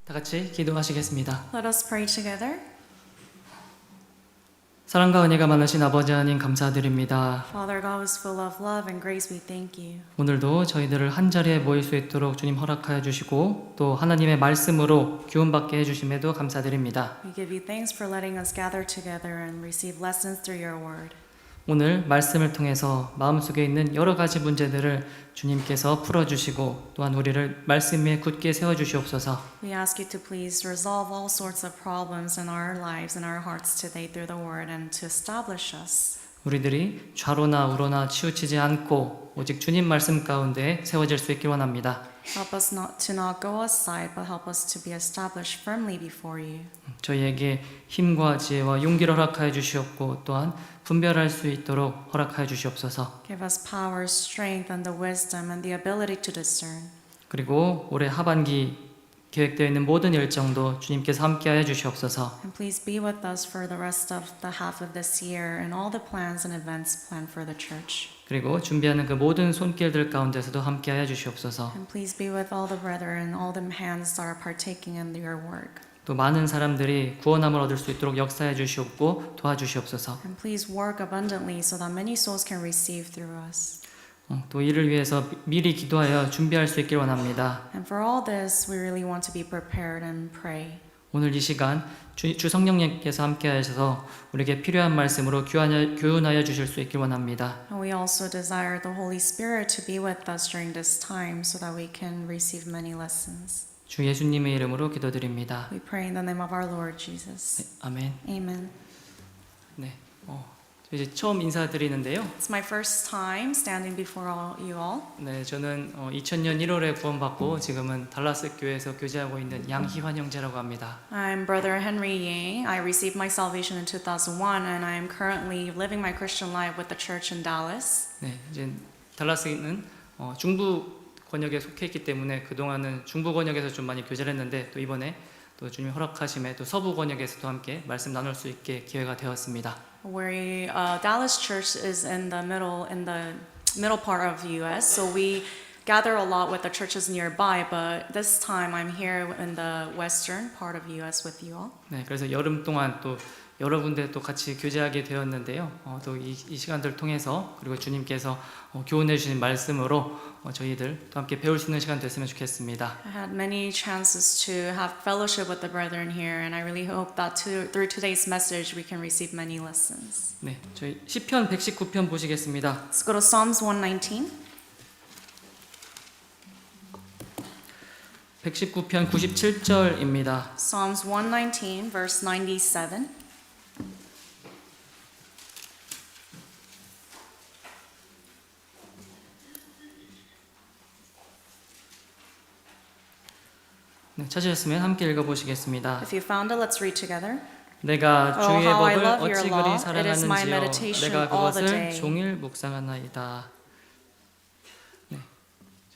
다 같이 기도하시겠습니다. Let us pray together. 사랑과 은혜가 많으신 아버지 하나님 감사드립니다. Father God, who is full of love and grace, we thank you. 오늘도 저희들을 한 자리에 모일 수 있도록 주님 허락하여 주시고 또 하나님의 말씀으로 교훈받게 해주심에도 감사드립니다. We give you thanks for letting us gather together and receive lessons through your word. 오늘 말씀을 통해서 마음속에 있는 여러 가지 문제들을 주님께서 풀어주시고 또한 우리를 말씀 위에 굳게 세워주시옵소서. We ask you to please resolve all sorts of problems in our lives and our hearts today through the word and to establish us. 우리들이 좌로나 우로나 치우치지 않고 오직 주님 말씀 가운데 세워질 수 있길 원합니다. Help us not go aside, but help us to be established firmly before you. 저희에게 힘과 지혜와 용기를 허락하여 주시옵고 또한 분별할 수 있도록 허락하여 주시옵소서. Give us power, strength, and the wisdom and the ability to discern. 그리고 올해 하반기 계획되어 있는 모든 일정도 주님께서 함께하여 주시옵소서. And please be with us for the rest of the half of this year and all the plans and events planned for the church. 그리고 준비하는 그 모든 손길들 가운데서도 함께하여 주시옵소서. And please be with all the brethren and all the hands that are partaking in your work. 또 많은 사람들이 구원함을 얻을 수 있도록 역사해 주시옵고 도와주시옵소서. And please work abundantly so that many souls can receive through us. 또 이를 위해서 미리 기도하여 준비할 수 있길 원합니다. And for all this, we really want to be prepared and pray. 오늘 이 시간 주 성령님께서 함께하셔서 우리에게 필요한 말씀으로 교훈하여 주실 수 있길 원합니다. And we also desire the Holy Spirit to be with us during this time so that we can receive many lessons. 주 예수님의 이름으로 기도드립니다. We pray in the name of our Lord Jesus. 네, 아멘. Amen. 네, 이제 처음 인사드리는데요. It's my first time standing before you all. 네, 저는 2000년 1월에 구원받고 지금은 달라스 교회에서 교제하고 있는 양희환 형제라고 합니다. I'm Brother Henry Yang. I received my salvation in 2001 and I am currently living my Christian life with the church in Dallas. 네, 이제 달라스는 중부 권역에 속해 있기 때문에 그동안은 중부 권역에서 좀 많이 교제를 했는데 또 이번에 또 주님 허락하심에 또 서부 권역에서도 함께 말씀 나눌 수 있게 기회가 되었습니다. Where Dallas Church is in the middle part of the U.S. So we gather a lot with the churches nearby, but this time I'm here in the western part of the U.S. with you all. 네, 그래서 여름 동안 또 여러 군데 또 같이 교제하게 되었는데요. 또 이 시간들 통해서 그리고 주님께서 교훈해 주신 말씀으로 저희들 또 함께 배울 수 있는 시간 됐으면 좋겠습니다. I had many chances to have fellowship with the brethren here, and I really hope that through today's message we can receive many lessons. 네, 저희 시편 119편 보시겠습니다. Let's go to Psalms 119. 119편 97절입니다. Psalms 119, verse 97. 네, 찾으셨으면 함께 읽어보시겠습니다. If you found it, let's read together. 내가 주의 how I 법을 love your 어찌 law. 그리 It is my 사랑하는지요. meditation 내가 all the 그것을 day. 종일 묵상하나이다. 네,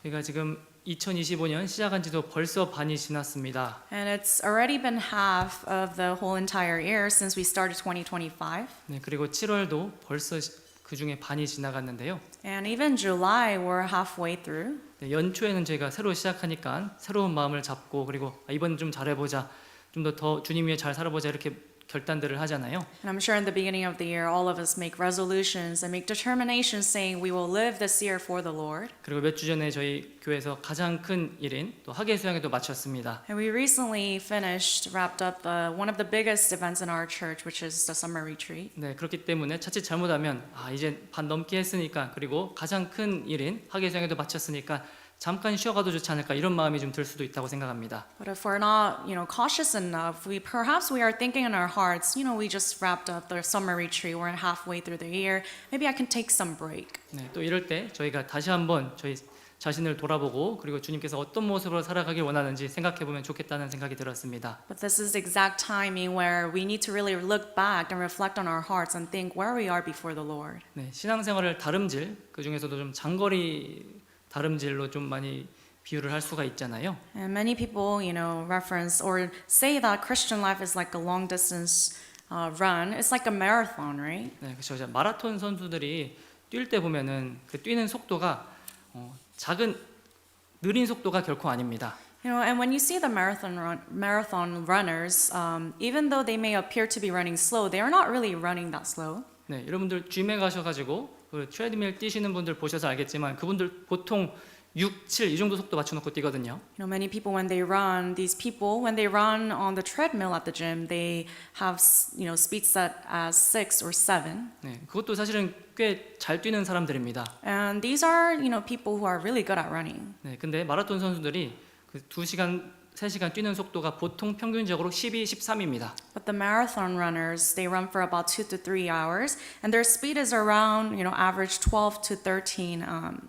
저희가 지금 2025년 시작한 지도 벌써 반이 지났습니다. And it's already been half of the whole entire year since we started 2025. 네, 그리고 7월도 벌써 그 중에 반이 지나갔는데요. And even July, we're halfway through. 네, 연초에는 저희가 새로 시작하니까 새로운 마음을 잡고 그리고 이번 좀 잘해보자, 좀 더 주님 위해 잘 살아보자 이렇게 결단들을 하잖아요. And I'm sure in the beginning of the year, all of us make resolutions and make determinations saying we will live this year for the Lord. 그리고 몇 주 전에 저희 교회에서 가장 큰 일인 또 학예 수양회도 마쳤습니다. And we recently wrapped up one of the biggest events in our church, which is the summer retreat. 네, 그렇기 때문에 자칫 잘못하면 이제 반 넘게 했으니까 그리고 가장 큰 일인 학예 수양회도 마쳤으니까 잠깐 쉬어가도 좋지 않을까 이런 마음이 좀 들 수도 있다고 생각합니다. But if we're not, cautious enough, we are thinking in our hearts, we just wrapped up the summer retreat. We're halfway through the year. Maybe I can take some break. 네, 또 이럴 때 저희가 다시 한번 저희 자신을 돌아보고 그리고 주님께서 어떤 모습으로 살아가길 원하는지 생각해보면 좋겠다는 생각이 들었습니다. But this is the exact timing where we need to really look back and reflect on our hearts and think where we are before the Lord. 네, 신앙생활을 다름질, 그 중에서도 좀 장거리 다름질로 좀 많이 비유를 할 수가 있잖아요. And many people, reference or say that Christian life is like a long distance run. It's like a marathon, right? 네, 그렇죠. 마라톤 선수들이 뛸 때 보면은 그 뛰는 속도가 느린 속도가 결코 아닙니다. You know, and when you see the marathon runners, even though they may appear to be running slow, they are not really running that slow. 네, 여러분들 짐에 가셔가지고 그 트레드밀 뛰시는 분들 보셔서 알겠지만 그분들 보통 6, 7 이 정도 속도 맞춰놓고 뛰거든요. You know, many people when they run, these people when they run on the treadmill at the gym, they have speed set as 6 or 7. 네, 그것도 사실은 꽤 잘 뛰는 사람들입니다. And these are people who are really good at running. 네, 근데 마라톤 선수들이 그 2시간, 3시간 뛰는 속도가 보통 평균적으로 12, 13입니다. But the marathon runners, they run for about 2 to 3 hours, and their speed is around average 12 to 13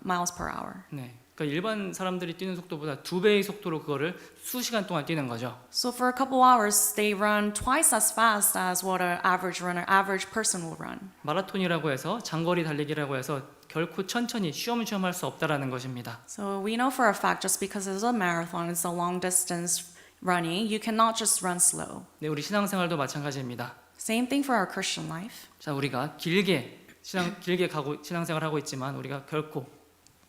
miles per hour. 네, 그러니까 일반 사람들이 뛰는 속도보다 2배의 속도로 그거를 수시간 동안 뛰는 거죠. So for a couple hours, they run twice as fast as what an average person will run. 마라톤이라고 해서 장거리 달리기라고 해서 결코 천천히 쉬엄쉬엄 할 수 없다라는 것입니다. So we know for a fact just because it's a marathon, it's a long distance running, you cannot just run slow. 네, 우리 신앙생활도 마찬가지입니다. Same thing for our Christian life. 자, 우리가 길게 가고 신앙생활하고 있지만 우리가 결코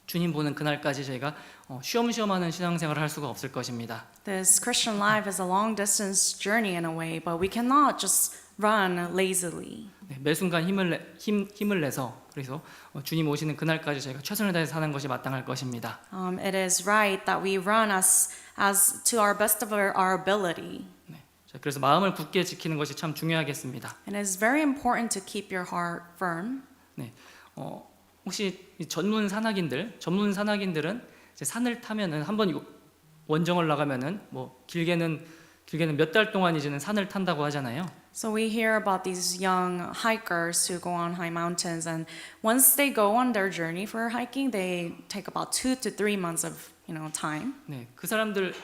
주님 보는 그날까지 저희가 쉬엄쉬엄하는 신앙생활을 할 수가 없을 것입니다. This Christian life is a long distance journey in a way, but we cannot just run lazily. 네, 매 순간 힘을 내서 그래서 주님 오시는 그날까지 저희가 최선을 다해서 사는 것이 마땅할 것입니다. It is right that we run as to our best of our ability. 네, 자, 그래서 마음을 굳게 지키는 것이 참 중요하겠습니다. And it's very important to keep your heart firm. 네, 혹시 이 전문 산악인들은 이제 산을 타면은 한번 원정을 나가면은 뭐 길게는 몇 달 동안 이제는 산을 탄다고 하잖아요. So we hear about these young hikers who go on high mountains, and once they go on their journey for hiking, they take about 2 to 3 months of time. 네, 그 사람들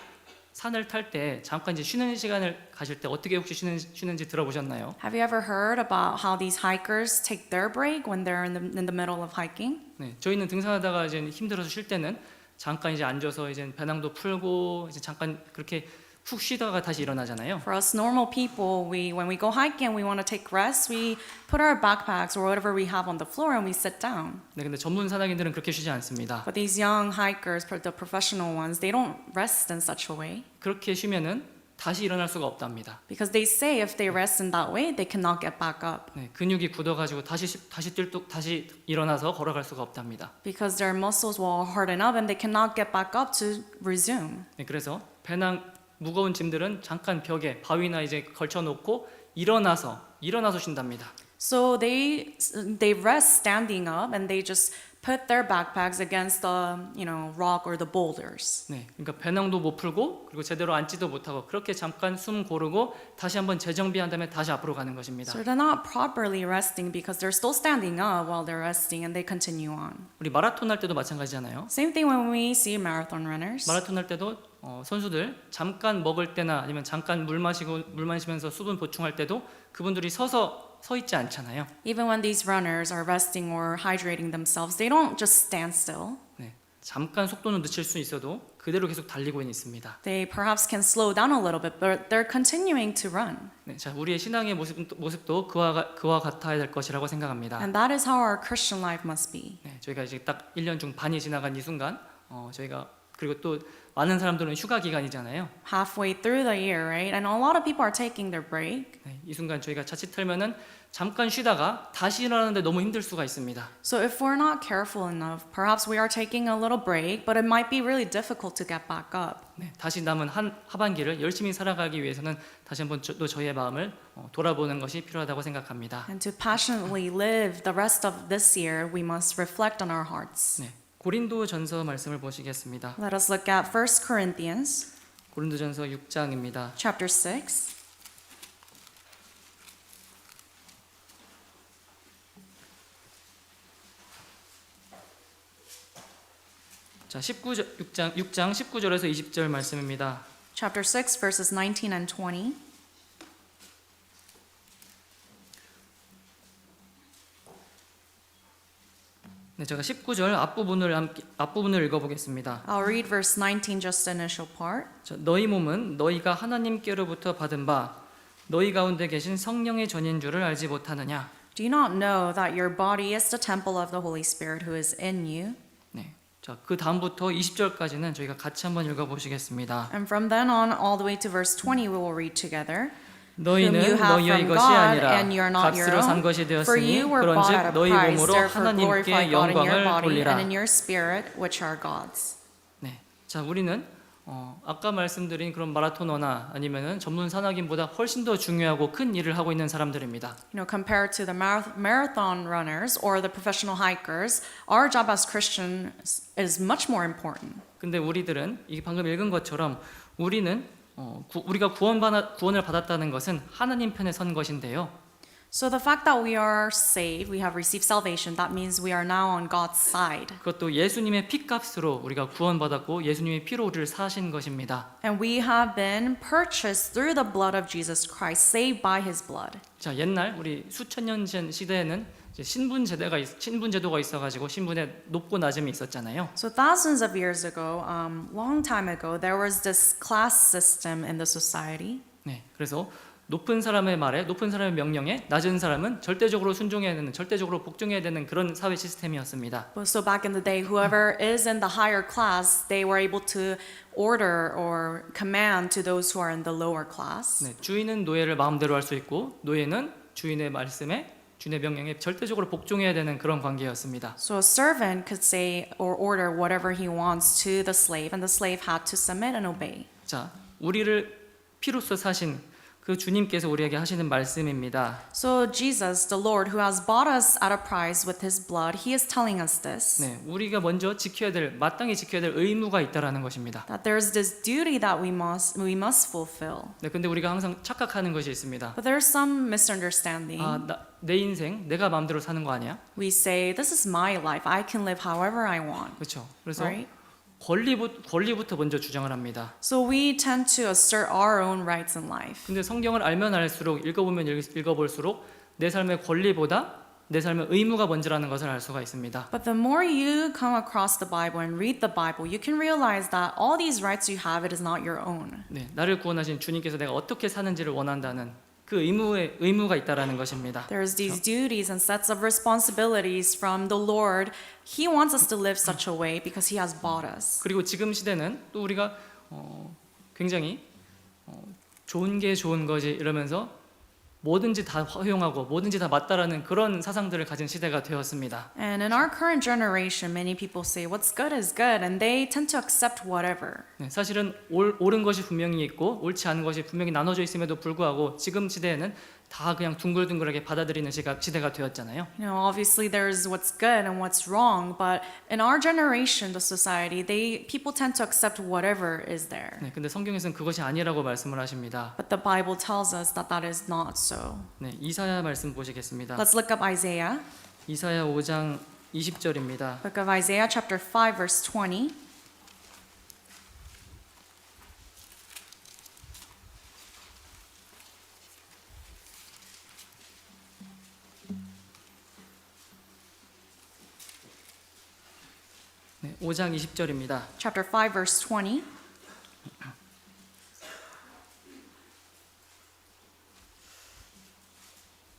산을 탈 때 잠깐 이제 쉬는 시간을 가실 때 어떻게 혹시 쉬는지 들어보셨나요? Have you ever heard about how these hikers take their break when they're in the middle of hiking? 네, 저희는 등산하다가 이제 힘들어서 쉴 때는 잠깐 이제 앉아서 이제 배낭도 풀고 이제 잠깐 그렇게 푹 쉬다가 다시 일어나잖아요. For us normal people, when we go hiking and we want to take rest, we put our backpacks or whatever we have on the floor and we sit down. 네, 근데 전문 산악인들은 그렇게 쉬지 않습니다. But these young hikers, the professional ones, they don't rest in such a way 그렇게 쉬면은 다시 일어날 수가 없답니다. because they say if they rest in that way, they cannot get back up 네, 근육이 굳어가지고 다시 일어나서 걸어갈 수가 없답니다. because their muscles will harden up and they cannot get back up to resume. 네, 그래서 배낭 무거운 짐들은 잠깐 벽에 바위나 이제 걸쳐놓고 일어나서 쉰답니다. So they rest standing up and they just put their backpacks against the rock or the boulders. 네, 그러니까 배낭도 못 풀고 그리고 제대로 앉지도 못하고 그렇게 잠깐 숨 고르고 다시 한번 재정비한 다음에 다시 앞으로 가는 것입니다. So they're not properly resting because they're still standing up while they're resting and they continue on. 우리 마라톤 할 때도 마찬가지잖아요. Same thing when we see marathon runners. 마라톤 할 때도 선수들 잠깐 먹을 때나 아니면 잠깐 물 마시면서 수분 보충할 때도 그분들이 서 있지 않잖아요. Even when these runners are resting or hydrating themselves, they don't just stand still. 네, 잠깐 속도는 늦출 수 있어도 그대로 계속 달리고 있습니다. They perhaps can slow down a little bit, but they're continuing to run. 네, 자, 우리의 신앙의 모습도 그와 같아야 될 것이라고 생각합니다. And that is how our Christian life must be. 네, 저희가 이제 딱 1년 중 반이 지나간 이 순간 저희가 그리고 또 많은 사람들은 휴가 기간이잖아요. Halfway through the year, right? And a lot of people are taking their break. 네, 이 순간 저희가 자칫 틀면은 잠깐 쉬다가 다시 일어나는데 너무 힘들 수가 있습니다. So if we're not careful enough, perhaps we are taking a little break, but it might be really difficult to get back up. 네, 다시 남은 하반기를 열심히 살아가기 위해서는 다시 한번 또 저희의 마음을 돌아보는 것이 필요하다고 생각합니다. And to passionately live the rest of this year, we must reflect on our hearts. 네, 고린도전서 말씀을 보시겠습니다. Let us look at 1 Corinthians 고린도전서 6장입니다. chapter 6. 자, 6장 19절에서 20절 말씀입니다. Chapter 6 verses 19 and 20. 네, 제가 19절 앞부분을 읽어보겠습니다. I'll read verse 19, just the initial part. 자, 너희 몸은 너희가 하나님께로부터 받은 바 너희 가운데 계신 성령의 전인 줄을 알지 못하느냐? Do you not know that your body is the temple of the Holy Spirit who is in you? 네, 자, 자, 그 다음부터 20절까지는 저희가 같이 한번 읽어보시겠습니다. And from then on, all the way to verse 20, we will read together. 너희는 Whom you have 너희의 from 것이 God, 아니라 and you are not your 값으로 산 own. 것이 For 되었으니 you were bought at a 그런즉 너희 price, 몸으로 therefore glorify 하나님께 God in your 영광을 body 돌리라. and in your spirit, which are God's. 네, 자 우리는 아까 말씀드린 그런 마라토너나 아니면은 전문 산악인보다 훨씬 더 중요하고 큰 일을 하고 있는 사람들입니다. Compared to the marathon runners or the professional hikers, our job as Christians is much more important. 근데 우리들은 이게 방금 읽은 것처럼 우리는 우리가 구원을 받았다는 것은 하나님 편에 선 것인데요. So the fact that we are saved, we have received salvation, that means we are now on God's side. 그것도 예수님의 피값으로 우리가 구원받았고 예수님의 피로 우리를 사신 것입니다. And we have been purchased through the blood of Jesus Christ, saved by His blood. 자 옛날 우리 수천 년 전 시대에는 이제 신분제도가 있어가지고 신분에 높고 낮음이 있었잖아요. So thousands of years ago, long time ago, there was this class system in the society. 네, 그래서 높은 사람의 말에, 높은 사람의 명령에 낮은 사람은 절대적으로 순종해야 되는, 절대적으로 복종해야 되는 그런 사회 시스템이었습니다. So back in the day, whoever is in the higher class, they were able to order or command to those who are in the lower class. 네, 주인은 노예를 마음대로 할 수 있고 노예는 주인의 말씀에, 주인의 명령에 절대적으로 복종해야 되는 그런 관계였습니다. So a servant could say or order whatever he wants to the slave, and the slave had to submit and obey. 자, 우리를 피로써 사신 그 주님께서 우리에게 하시는 말씀입니다. So Jesus, the Lord, who has bought us at a price with His blood, He is telling us this. 네, 우리가 먼저 마땅히 지켜야 될 의무가 있다라는 것입니다. That there's this duty that we must fulfill. 네, 근데 우리가 항상 착각하는 것이 있습니다. But there's some misunderstanding. 내 인생 내가 마음대로 사는 거 아니야? We say, this is my life. I can live however I want. 그렇죠. 그래서 Right? 권리부터 먼저 주장을 합니다. So we tend to assert our own rights in life. 근데 성경을 알면 알수록 읽어보면 읽어볼수록 내 삶의 권리보다 내 삶의 의무가 먼저라는 것을 알 수가 있습니다. But the more you come across the Bible and read the Bible, you can realize that all these rights you have, it is not your own. 네, 나를 구원하신 주님께서 내가 어떻게 사는지를 원한다는 그 의무가 있다라는 것입니다. There's these duties and sets of responsibilities from the Lord. He wants us to live such a way because He has bought us. 그리고 지금 시대는 또 우리가 굉장히 좋은 게 좋은 거지 이러면서 뭐든지 다 허용하고 뭐든지 다 맞다라는 그런 사상들을 가진 시대가 되었습니다. And in our current generation, many people say what's good is good, and they tend to accept whatever. 네, 사실은 옳은 것이 분명히 있고 옳지 않은 것이 분명히 나눠져 있음에도 불구하고 지금 시대에는 다 그냥 둥글둥글하게 받아들이는 시대가 되었잖아요. Obviously there's what's good and what's wrong, but in our generation, the society, people tend to accept whatever is there. 네, 근데 성경에서는 그것이 아니라고 말씀을 하십니다. But the Bible tells us that that is not so. 네, 이사야 말씀 보시겠습니다. Let's look up Isaiah. 이사야 5장 20절입니다. Book of Isaiah, chapter 5, verse 20. 네, 5장 20절입니다. Chapter 5, verse 20.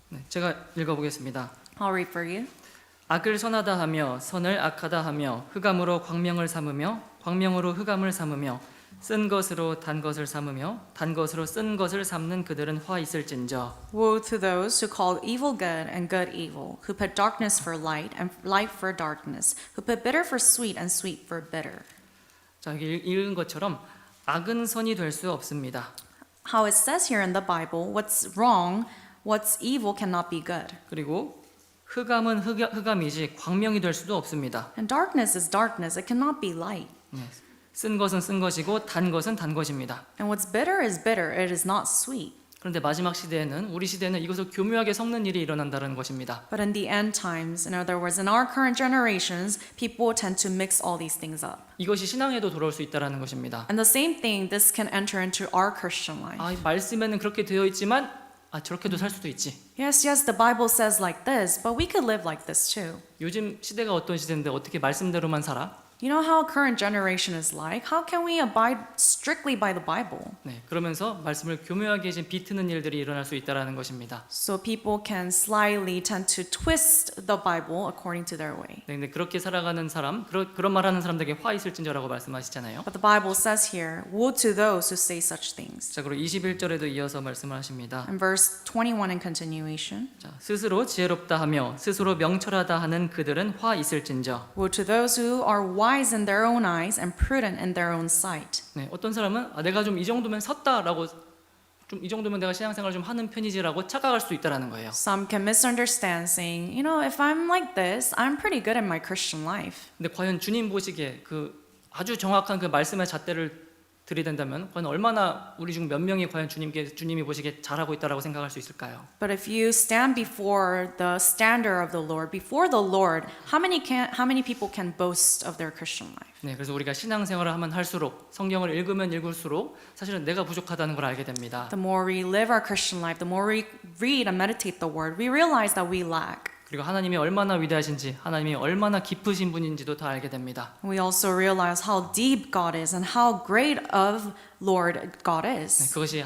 네, 제가 읽어보겠습니다. I'll read for you. 악을 선하다 하며 선을 악하다 하며 흑암으로 광명을 삼으며 광명으로 흑암을 삼으며 쓴 것으로 단 것을 삼으며 단 것으로 쓴 것을 삼는 그들은 화 있을진저. Woe to those who call evil good and good evil, who put darkness for light and light for darkness, who put bitter for sweet and sweet for bitter. 자, 여기 읽은 것처럼 악은 선이 될 수 없습니다. How it says here in the Bible, what's wrong, what's evil cannot be good. 그리고 흑암은 흑암이지 광명이 될 수도 없습니다. And darkness is darkness, it cannot be light. 네, 쓴 것은 쓴 것이고 단 것은 단 것입니다. And what's bitter is bitter, it is not sweet. 그런데 마지막 시대에는 우리 시대는 이것을 교묘하게 섞는 일이 일어난다는 것입니다. But in the end times, in other words, in our current generations, people tend to mix all these things up. 이것이 신앙에도 돌아올 수 있다는 것입니다. And the same thing, this can enter into our Christian life. 이 말씀에는 그렇게 되어 있지만 저렇게도 살 수도 있지. Yes, the Bible says like this, but we could live like this too. 요즘 시대가 어떤 시대인데 어떻게 말씀대로만 살아? You know how current generation is like? How can we abide strictly by the Bible? 네, 그러면서 말씀을 교묘하게 이제 비트는 일들이 일어날 수 있다라는 것입니다. So people can slyly tend to twist the Bible according to their way. 네, 근데 그렇게 살아가는 사람, 그런 말하는 사람들에게 화 있을진저라고 말씀하시잖아요. But the Bible says here, woe to those who say such things. 자, 그리고 21절에도 이어서 말씀을 하십니다. In verse 21 in continuation, 자, 스스로 지혜롭다 하며 스스로 명철하다 하는 그들은 화 있을진저. woe to those who are wise in their own eyes and prudent in their own sight. 네, 어떤 사람은 내가 좀 이 정도면 섰다라고 좀 이 정도면 내가 신앙생활 좀 하는 편이지라고 착각할 수 있다라는 거예요. Some can misunderstand saying, you know, if I'm like this, I'm pretty good in my Christian life. 근데 과연 주님 보시기에 그 아주 정확한 그 말씀의 잣대를 들이댄다면 과연 얼마나 우리 중 몇 명이 과연 주님이 보시기에 잘하고 있다라고 생각할 수 있을까요? But if you stand before the standard of the Lord, before the Lord, how many people can boast of their Christian life? 네, 그래서 우리가 신앙생활을 하면 할수록 성경을 읽으면 읽을수록 사실은 내가 부족하다는 걸 알게 됩니다. The more we live our Christian life, the more we read and meditate the Word, we realize that we lack. 그리고 하나님이 얼마나 위대하신지, 하나님이 얼마나 깊으신 분인지도 다 알게 됩니다. We also realize how deep God is and how great of Lord God 네, is. 그것이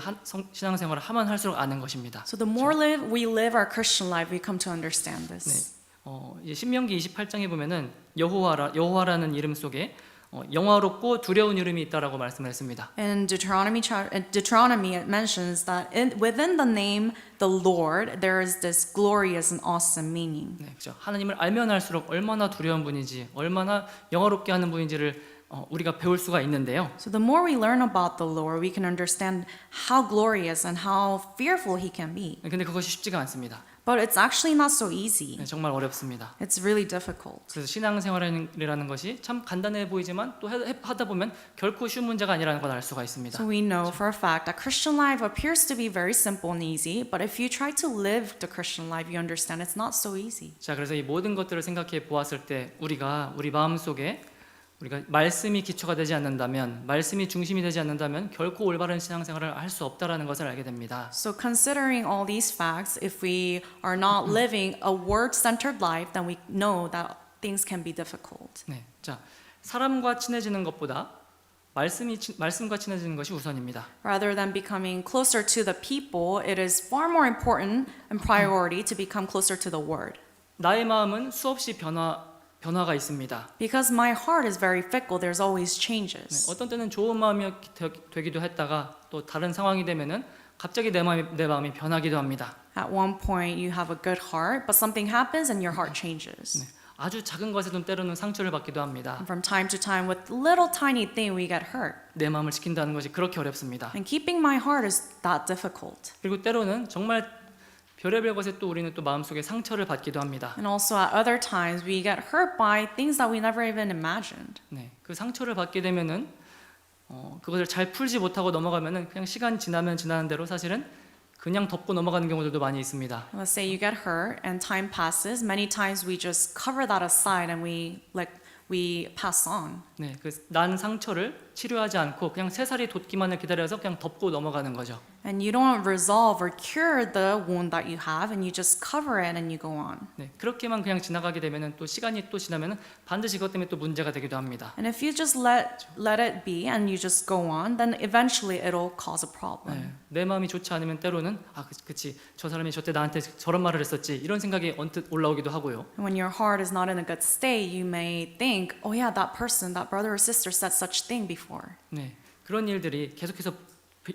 신앙생활을 하면 할수록 아는 것입니다. So the more we live our Christian life, we come to understand this. 이제 신명기 28장에 보면은 여호와라는 이름 속에 영화롭고 두려운 이름이 있다라고 말씀을 했습니다. In Deuteronomy, it mentions that within the name the Lord, there is this glorious and awesome meaning. 네, 그렇죠. 하나님을 알면 알수록 얼마나 두려운 분인지, 얼마나 영화롭게 하는 분인지를 우리가 배울 수가 있는데요. So the more we learn about the Lord, we can understand how glorious and how fearful He can be. 근데 그것이 쉽지가 않습니다. But it's actually not so easy. 네, 정말 어렵습니다. It's really difficult. 그래서 신앙생활이라는 것이 참 간단해 보이지만 또 하다 보면 결코 쉬운 문제가 아니라는 걸 알 수가 있습니다. So we know for a fact that Christian life appears to be very simple and easy, but if you try to live the Christian life, you understand it's not so easy. 자, 그래서 이 모든 것들을 생각해 보았을 때 우리가 우리 마음 속에 우리가 말씀이 기초가 되지 않는다면, 말씀이 중심이 되지 않는다면 결코 올바른 신앙생활을 할 수 없다라는 것을 알게 됩니다. So considering all these facts, if we are not living a word-centered life, then we know that things can be difficult. 네, 자, 사람과 친해지는 것보다 말씀과 친해지는 것이 우선입니다. Rather than becoming closer to the people, it is far more important and priority to become closer to the word. 나의 마음은 수없이 변화가 있습니다. Because my heart is very fickle, there's always 네, changes. 어떤 때는 좋은 마음이 되기도 했다가 또 다른 상황이 되면은 갑자기 내 마음이 변하기도 합니다. At one point, you have a good heart, but something happens and your heart changes. 네, 아주 작은 것에도 때로는 상처를 받기도 합니다. And from time to time, with little tiny thing, we get hurt. 내 마음을 지킨다는 것이 그렇게 어렵습니다. And keeping my heart is that difficult. 그리고 때로는 정말 별의별 것에 또 우리는 또 마음속에 상처를 받기도 합니다. And also at other times, we get hurt by things that we never even imagined. 네, 그 상처를 받게 되면은 그것을 잘 풀지 못하고 넘어가면은 그냥 시간 지나면 지나는 대로 사실은 그냥 덮고 넘어가는 경우들도 많이 있습니다. Let's say you get hurt and time passes. Many times we just cover that aside and we pass on. 네, 그 난 상처를 치료하지 않고 그냥 새살이 돋기만을 기다려서 그냥 덮고 넘어가는 거죠. And you don't resolve or cure the wound that you have, and you just cover it and you go on. 네, 그렇게만 그냥 지나가게 되면은 또 시간이 또 지나면은 반드시 그것 때문에 또 문제가 되기도 합니다. And if you just let it be and you just go on, then eventually it'll cause a problem. 네, 내 마음이 좋지 않으면 때로는 그치 저 사람이 저때 나한테 저런 말을 했었지 이런 생각이 언뜻 올라오기도 하고요. And when your heart is not in a good state, you may think, oh yeah, that person, that brother or sister said such thing before. 네, 그런 일들이 계속해서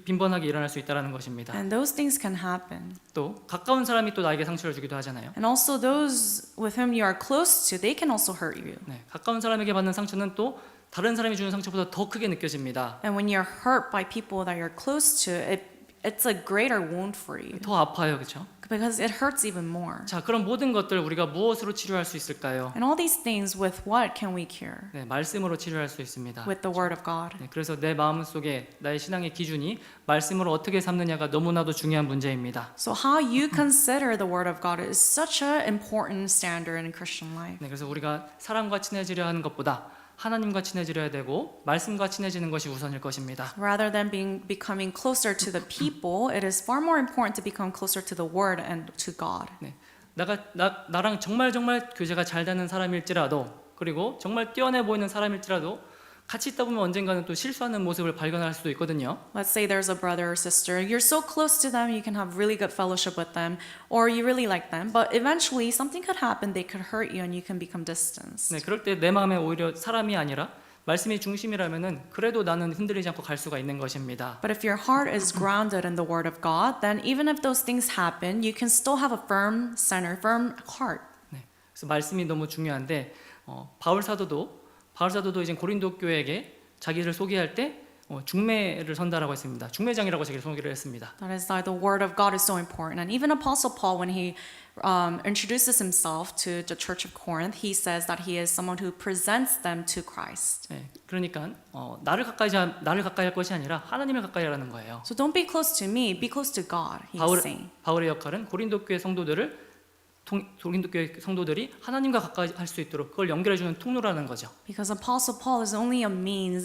빈번하게 일어날 수 있다라는 것입니다. And those things can happen. 또 가까운 사람이 또 나에게 상처를 주기도 하잖아요. And also those with whom you are close to, they can also hurt you. 네, 가까운 사람에게 받는 상처는 또 다른 사람이 주는 상처보다 더 크게 느껴집니다. And when you're hurt by people that you're close to, it's a greater wound for you 더 아파요, 그렇죠? because it hurts even more. 자, 그럼 모든 것들 우리가 무엇으로 치료할 수 있을까요? And all these things, with what can we cure? 네, 말씀으로 치료할 수 있습니다. With the Word of God. 네, 그래서 내 마음 속에 나의 신앙의 기준이 말씀으로 어떻게 삼느냐가 너무나도 중요한 문제입니다. So how you consider the Word of God is such an important standard in Christian life. 네, 그래서 우리가 사람과 친해지려 하는 것보다 하나님과 친해지려야 되고 말씀과 친해지는 것이 우선일 것입니다. Rather than becoming closer to the people, it is far more important to become closer to the Word and to God. 네, 나랑 정말 교제가 잘 되는 사람일지라도 그리고 정말 뛰어내 보이는 사람일지라도 같이 있다 보면 언젠가는 또 실수하는 모습을 발견할 수도 있거든요. Let's say there's a brother or sister. You're so close to them, you can have really good fellowship with them, or you really like them, but eventually something could happen, they could hurt you, and you can become distanced. 네, 그럴 때 내 마음에 오히려 사람이 아니라 말씀이 중심이라면은 그래도 나는 흔들리지 않고 갈 수가 있는 것입니다. But if your heart is grounded in the Word of God, then even if those things happen, you can still have a firm center, firm heart. 네, 그래서 말씀이 너무 중요한데 바울 사도도 이제 고린도 교회에게 자기를 소개할 때 중매를 선다라고 했습니다. 중매장이라고 자기를 소개를 했습니다. That is why the Word of God is so important. And even Apostle Paul, when he introduces himself to the Church of Corinth, he says that he is someone who presents them to Christ. 네, 그러니까 나를 가까이 할 것이 아니라 하나님을 가까이 하라는 거예요. So don't be close to me, be close to God, he's saying. 바울의 역할은 고린도 교회 성도들이 하나님과 가까이 할 수 있도록 그걸 연결해 주는 통로라는 거죠. Because Apostle Paul is only a means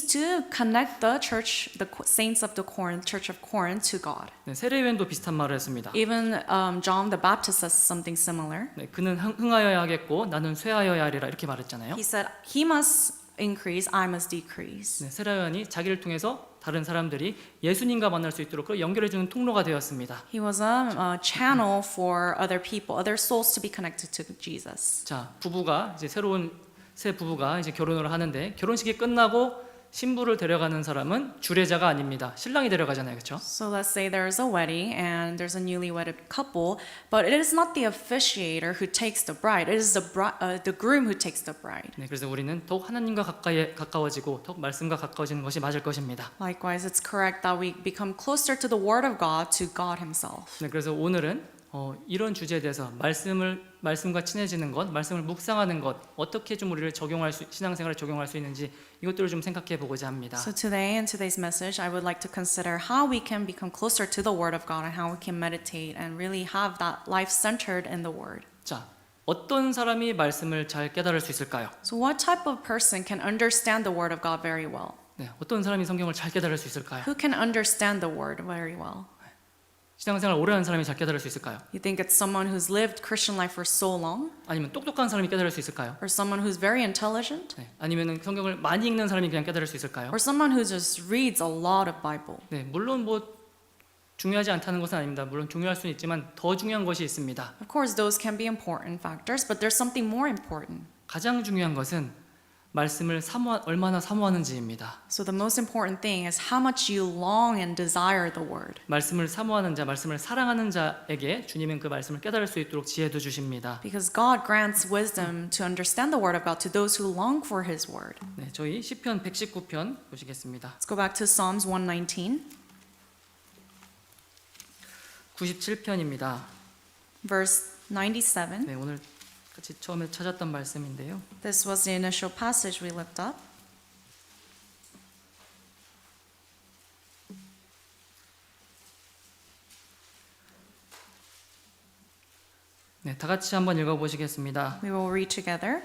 to connect the church, the saints of the Church of Corinth to God. 네, 세례요한도 비슷한 말을 했습니다. Even John the Baptist says something similar. 네, 그는 흥하여야 하겠고 나는 쇠하여야 하리라 이렇게 말했잖아요. He said, he must increase, I must decrease. 네, 세례요한이 자기를 통해서 다른 사람들이 예수님과 만날 수 있도록 그걸 연결해 주는 통로가 되었습니다. He was a channel for other people, other souls to be connected to Jesus. 자, 새 부부가 이제 결혼을 하는데 결혼식이 끝나고 신부를 데려가는 사람은 주례자가 아닙니다. 신랑이 데려가잖아요, 그렇죠? So let's say there's a wedding and there's a newly wedded couple, but it is not the officiator who takes the bride. It is the groom who takes the bride. 네, 그래서 우리는 더욱 하나님과 가까워지고 더욱 말씀과 가까워지는 것이 맞을 것입니다. Likewise, it's correct that we become closer to the Word of God, to God Himself. 네, 그래서 오늘은 이런 주제에 대해서 말씀과 친해지는 것, 말씀을 묵상하는 것, 어떻게 좀 우리를 신앙생활에 적용할 수 있는지 이것들을 좀 생각해 보고자 합니다. So today, in today's message, I would like to consider how we can become closer to the Word of God and how we can meditate and really have that life centered in the Word. 자, 어떤 사람이 말씀을 잘 깨달을 수 있을까요? So what type of person can understand the Word of God very well? 네, 어떤 사람이 성경을 잘 깨달을 수 있을까요? Who can understand the Word very well? 신앙생활 오래 한 사람이 잘 깨달을 수 있을까요? You think it's someone who's lived Christian life for so long? 아니면 똑똑한 사람이 깨달을 수 있을까요? Or someone who's very intelligent? 네, 아니면 성경을 많이 읽는 사람이 그냥 깨달을 수 있을까요? Or someone who just reads a lot of Bible? 네, 물론 중요하지 않다는 것은 아닙니다. 물론 중요할 수는 있지만 더 중요한 것이 있습니다. Of course, those can be important factors, but there's something more important. 가장 중요한 것은 말씀을 얼마나 사모하는지입니다. So the most important thing is how much you long and desire the Word. 말씀을 사모하는 자, 말씀을 사랑하는 자에게 주님은 그 말씀을 깨달을 수 있도록 지혜도 주십니다. Because God grants wisdom to understand the Word of God to those who long for His Word. 네, 저희 시편 119편 보시겠습니다. Let's go back to Psalms 119, 97편입니다. verse 97. 네, 오늘 같이 처음에 찾았던 말씀인데요. This was the initial passage we looked up. 네, 다 같이 한번 읽어보시겠습니다. We will read together.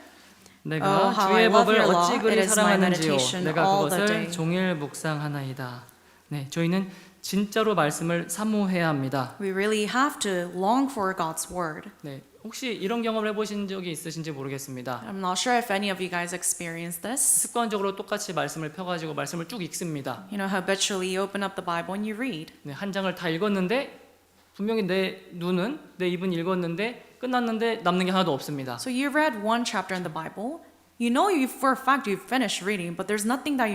내가 Oh, how 주의 I love 법을 your 어찌 law. 그리 It is my 사랑하는지요. meditation 내가 all the 그것을 day. 종일 묵상하나이다. 네, 저희는 진짜로 말씀을 사모해야 합니다. We really have to long for God's Word. 네, 혹시 이런 경험을 해보신 적이 있으신지 모르겠습니다. I'm not sure if any of you guys experienced this. 습관적으로 똑같이 말씀을 펴가지고 말씀을 쭉 읽습니다. You know, habitually you open up the Bible and you read. 네, 한 장을 다 읽었는데 분명히 내 입은 읽었는데 끝났는데 남는 게 하나도 없습니다. So you read one chapter in the Bible. You know for a fact you've finished reading, but there's nothing that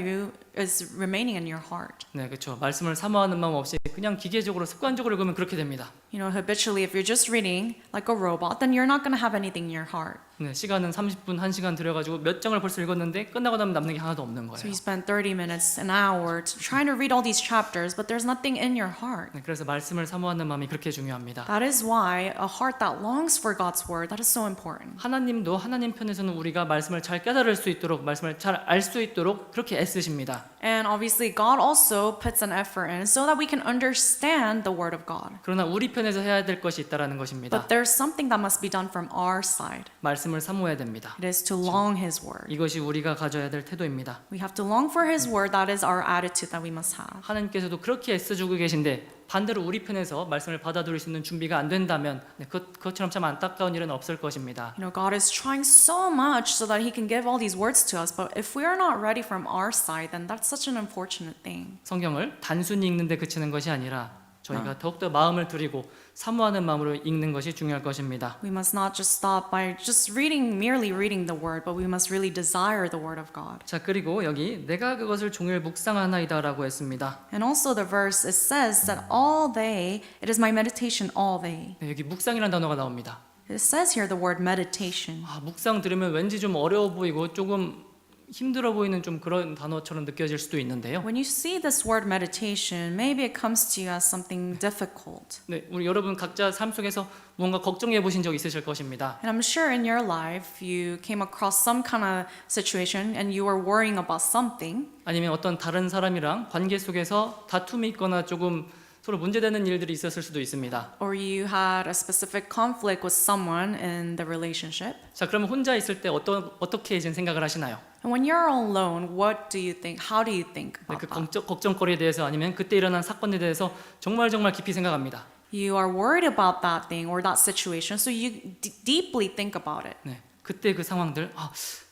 is remaining in your heart. 네, 그렇죠. 말씀을 사모하는 마음 없이 그냥 기계적으로 습관적으로 읽으면 그렇게 됩니다. You know, habitually, if you're just reading like a robot, then you're not going to have anything in your heart. 네, 시간은 30분, 1시간 들여가지고 몇 장을 벌써 읽었는데 끝나고 나면 남는 게 하나도 없는 So 거예요. you spend 30 minutes, an hour trying to read all these chapters, but there's nothing in your heart. 네, 그래서 말씀을 사모하는 마음이 그렇게 중요합니다. That is why a heart that longs for God's word, that is so important. 하나님도 하나님 편에서는 우리가 말씀을 잘 깨달을 수 있도록 말씀을 잘 알 수 있도록 그렇게 애쓰십니다. And obviously, God also puts an effort in so that we can understand the word of God. 그러나 우리 편에서 해야 될 것이 있다라는 것입니다. But there's something that must be done from our side. 말씀을 말씀을 사모해야 됩니다. It is to long His word. 이것이 우리가 가져야 될 태도입니다. We have to long for His word. That is our attitude that we must have. 하나님께서도 그렇게 애써주고 계신데 반대로 우리 편에서 말씀을 받아들일 수 있는 준비가 안 된다면 그것처럼 참 안타까운 일은 없을 것입니다. You know, God is trying so much so that He can give all these words to us, but if we are not ready from our side, then that's such an unfortunate thing. 성경을 단순히 읽는 데 그치는 것이 아니라 저희가 더욱더 마음을 들이고 사모하는 마음으로 읽는 것이 중요할 것입니다. We must not just stop by just merely reading the word, but we must really desire the word of God. 자, 그리고 여기 내가 그것을 종일 묵상하나이다라고 했습니다. And also the verse, it says that it is my meditation all day. 네, 여기 묵상이라는 단어가 나옵니다. It says here the word meditation. 묵상 들으면 왠지 좀 어려워 보이고 조금 힘들어 보이는 좀 그런 단어처럼 느껴질 수도 있는데요. When you see this word meditation, maybe it comes to you as something difficult. 네, 우리 여러분 각자 삶 속에서 뭔가 걱정해 보신 적 있으실 것입니다. And I'm sure in your life you came across some kind of situation and you were worrying about something. 아니면 어떤 다른 사람이랑 관계 속에서 다툼이 있거나 조금 서로 문제되는 일들이 있었을 수도 있습니다. Or you had a specific conflict with someone in the relationship. 자, 그러면 혼자 있을 때 어떻게 이제 생각을 하시나요? And when you're alone, what do you think? How do you think 네, about 그 that? 걱정거리에 대해서 아니면 그때 일어난 사건에 대해서 정말 깊이 생각합니다. You are worried about that thing or that situation, so you deeply think about it. 네, 그때 그 상황들,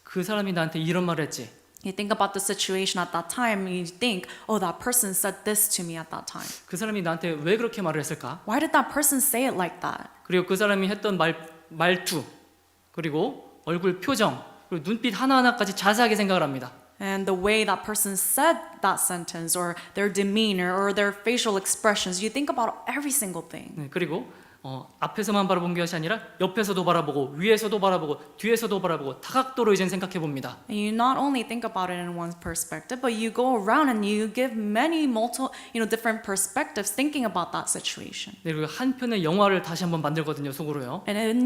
그 사람이 나한테 이런 말을 했지. You think about the situation at that time, and you think, oh, that person said this to me at that time. 그 사람이 나한테 왜 그렇게 말을 했을까? Why did that person say it like that? 그리고 그 사람이 했던 말투, 그리고 얼굴 표정, 그리고 눈빛 하나하나까지 자세하게 생각을 합니다. And the way that person said that sentence, or their demeanor, or their facial expressions, you think about every single thing. 네, 그리고 앞에서만 바라본 것이 아니라 옆에서도 바라보고 위에서도 바라보고 뒤에서도 바라보고 다각도로 이제 생각해 봅니다. And you not only think about it in one perspective, but you go around and you give many different perspectives thinking about that situation. 네, 그리고 한 편의 영화를 다시 한번 만들거든요, 속으로요. And in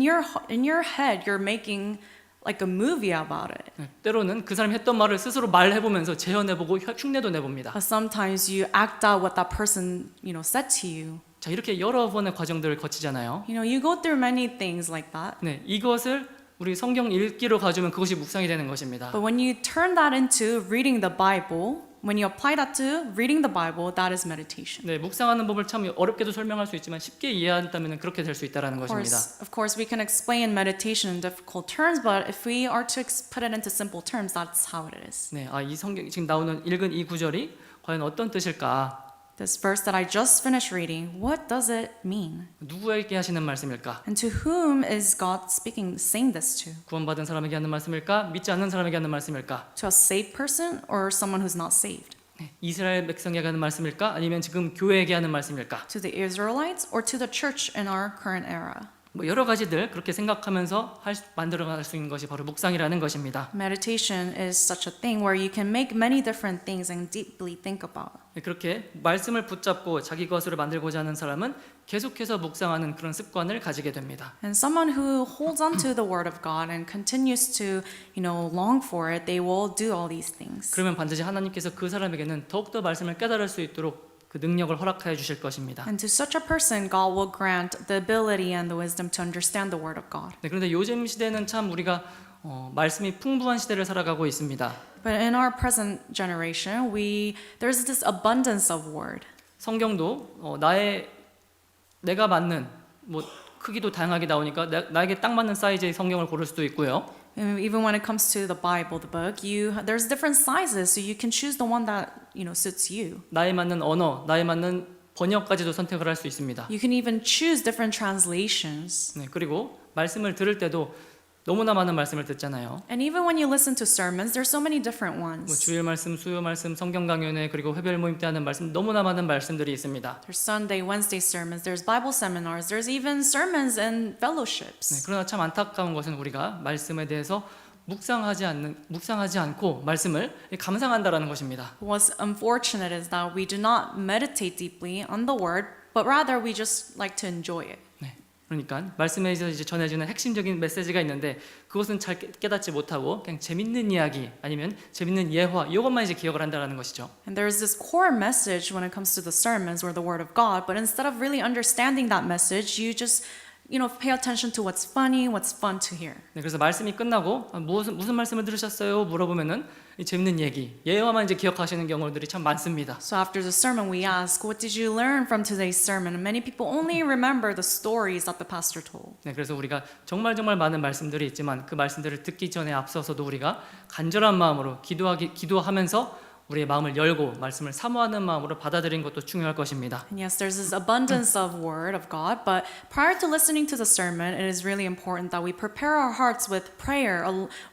your head, you're making like a movie about it. 네, 때로는 그 사람이 했던 말을 스스로 말해보면서 재현해보고 흉내도 내봅니다. But sometimes you act out what that person, said to you. 자, 이렇게 여러 번의 과정들을 거치잖아요. You go through many things like that. 네, 이것을 우리 성경 읽기로 가져오면 그것이 묵상이 되는 것입니다. But when you turn that into reading the Bible, when you apply that to reading the Bible, that is meditation. 네, 묵상하는 법을 참 어렵게도 설명할 수 있지만 쉽게 이해한다면 그렇게 될 수 있다라는 것입니다. Of course, we can explain meditation in difficult terms, but if we are to put it into simple terms, that's how it is. 네, 이 성경 지금 읽은 이 구절이 과연 어떤 뜻일까? This verse that I just finished reading, what does it mean? 누구에게 하시는 말씀일까? And to whom is God saying this to? 구원받은 사람에게 하는 말씀일까? 믿지 않는 사람에게 하는 말씀일까? To a saved person or someone who's not saved? 네, 이스라엘 백성에게 하는 말씀일까? 아니면 지금 교회에게 하는 말씀일까? To the Israelites or to the church in our current era? 여러 가지들 그렇게 생각하면서 만들어갈 수 있는 것이 바로 묵상이라는 것입니다. Meditation is such a thing where you can make many different things and deeply think about. 네, 그렇게 말씀을 붙잡고 자기 것으로 만들고자 하는 사람은 계속해서 묵상하는 그런 습관을 가지게 됩니다. And someone who holds on to the word of God and continues to, long for it, they will do all these things. 그러면 반드시 하나님께서 그 사람에게는 더욱더 말씀을 깨달을 수 있도록 그 능력을 허락하여 주실 것입니다. And to such a person, God will grant the ability and the wisdom to understand the word of God. 네, 그런데 요즘 시대는 참 우리가 말씀이 풍부한 시대를 살아가고 있습니다. But in our present generation, there's this abundance of word. 성경도 내가 맞는 크기도 다양하게 나오니까 나에게 딱 맞는 사이즈의 성경을 고를 수도 있고요. Even when it comes to the Bible, the book, there's different sizes, so you can choose the one that suits you. 나에 맞는 언어, 나에 맞는 번역까지도 선택을 할 수 있습니다. You can even choose different translations. 네, 그리고 말씀을 들을 때도 너무나 많은 말씀을 듣잖아요. And even when you listen to sermons, there's so many different ones. 주일 말씀, 수요 말씀, 성경 강연회 그리고 회별 모임 때 하는 말씀 너무나 많은 말씀들이 있습니다. There's Sunday, Wednesday sermons, there's Bible seminars, there's even sermons and fellowships. 네, 그러나 참 안타까운 것은 우리가 말씀에 대해서 묵상하지 않고 말씀을 감상한다라는 것입니다. What's unfortunate is that we do not meditate deeply on the word, but rather we just like to enjoy it. 네, 그러니까 말씀에서 이제 전해지는 핵심적인 메시지가 있는데 그것은 잘 깨닫지 못하고 그냥 재밌는 이야기 아니면 재밌는 예화 이것만 이제 기억을 한다라는 것이죠. And there's this core message when it comes to the sermons or the word of God, but instead of really understanding that message, you just pay attention to what's funny, what's fun to hear. 네, 그래서 말씀이 끝나고 무슨 말씀을 들으셨어요? 물어보면은 이 재밌는 얘기, 예화만 이제 기억하시는 경우들이 참 많습니다. So after the sermon, we ask, what did you learn from today's sermon? And many people only remember the stories that the pastor told. 네, 그래서 우리가 정말 많은 말씀들이 있지만 그 말씀들을 듣기 전에 앞서서도 우리가 간절한 마음으로 기도하면서 우리의 마음을 열고 말씀을 사모하는 마음으로 받아들이는 것도 중요할 것입니다. And yes, there's this abundance of word of God, but prior to listening to the sermon, it is really important that we prepare our hearts with prayer,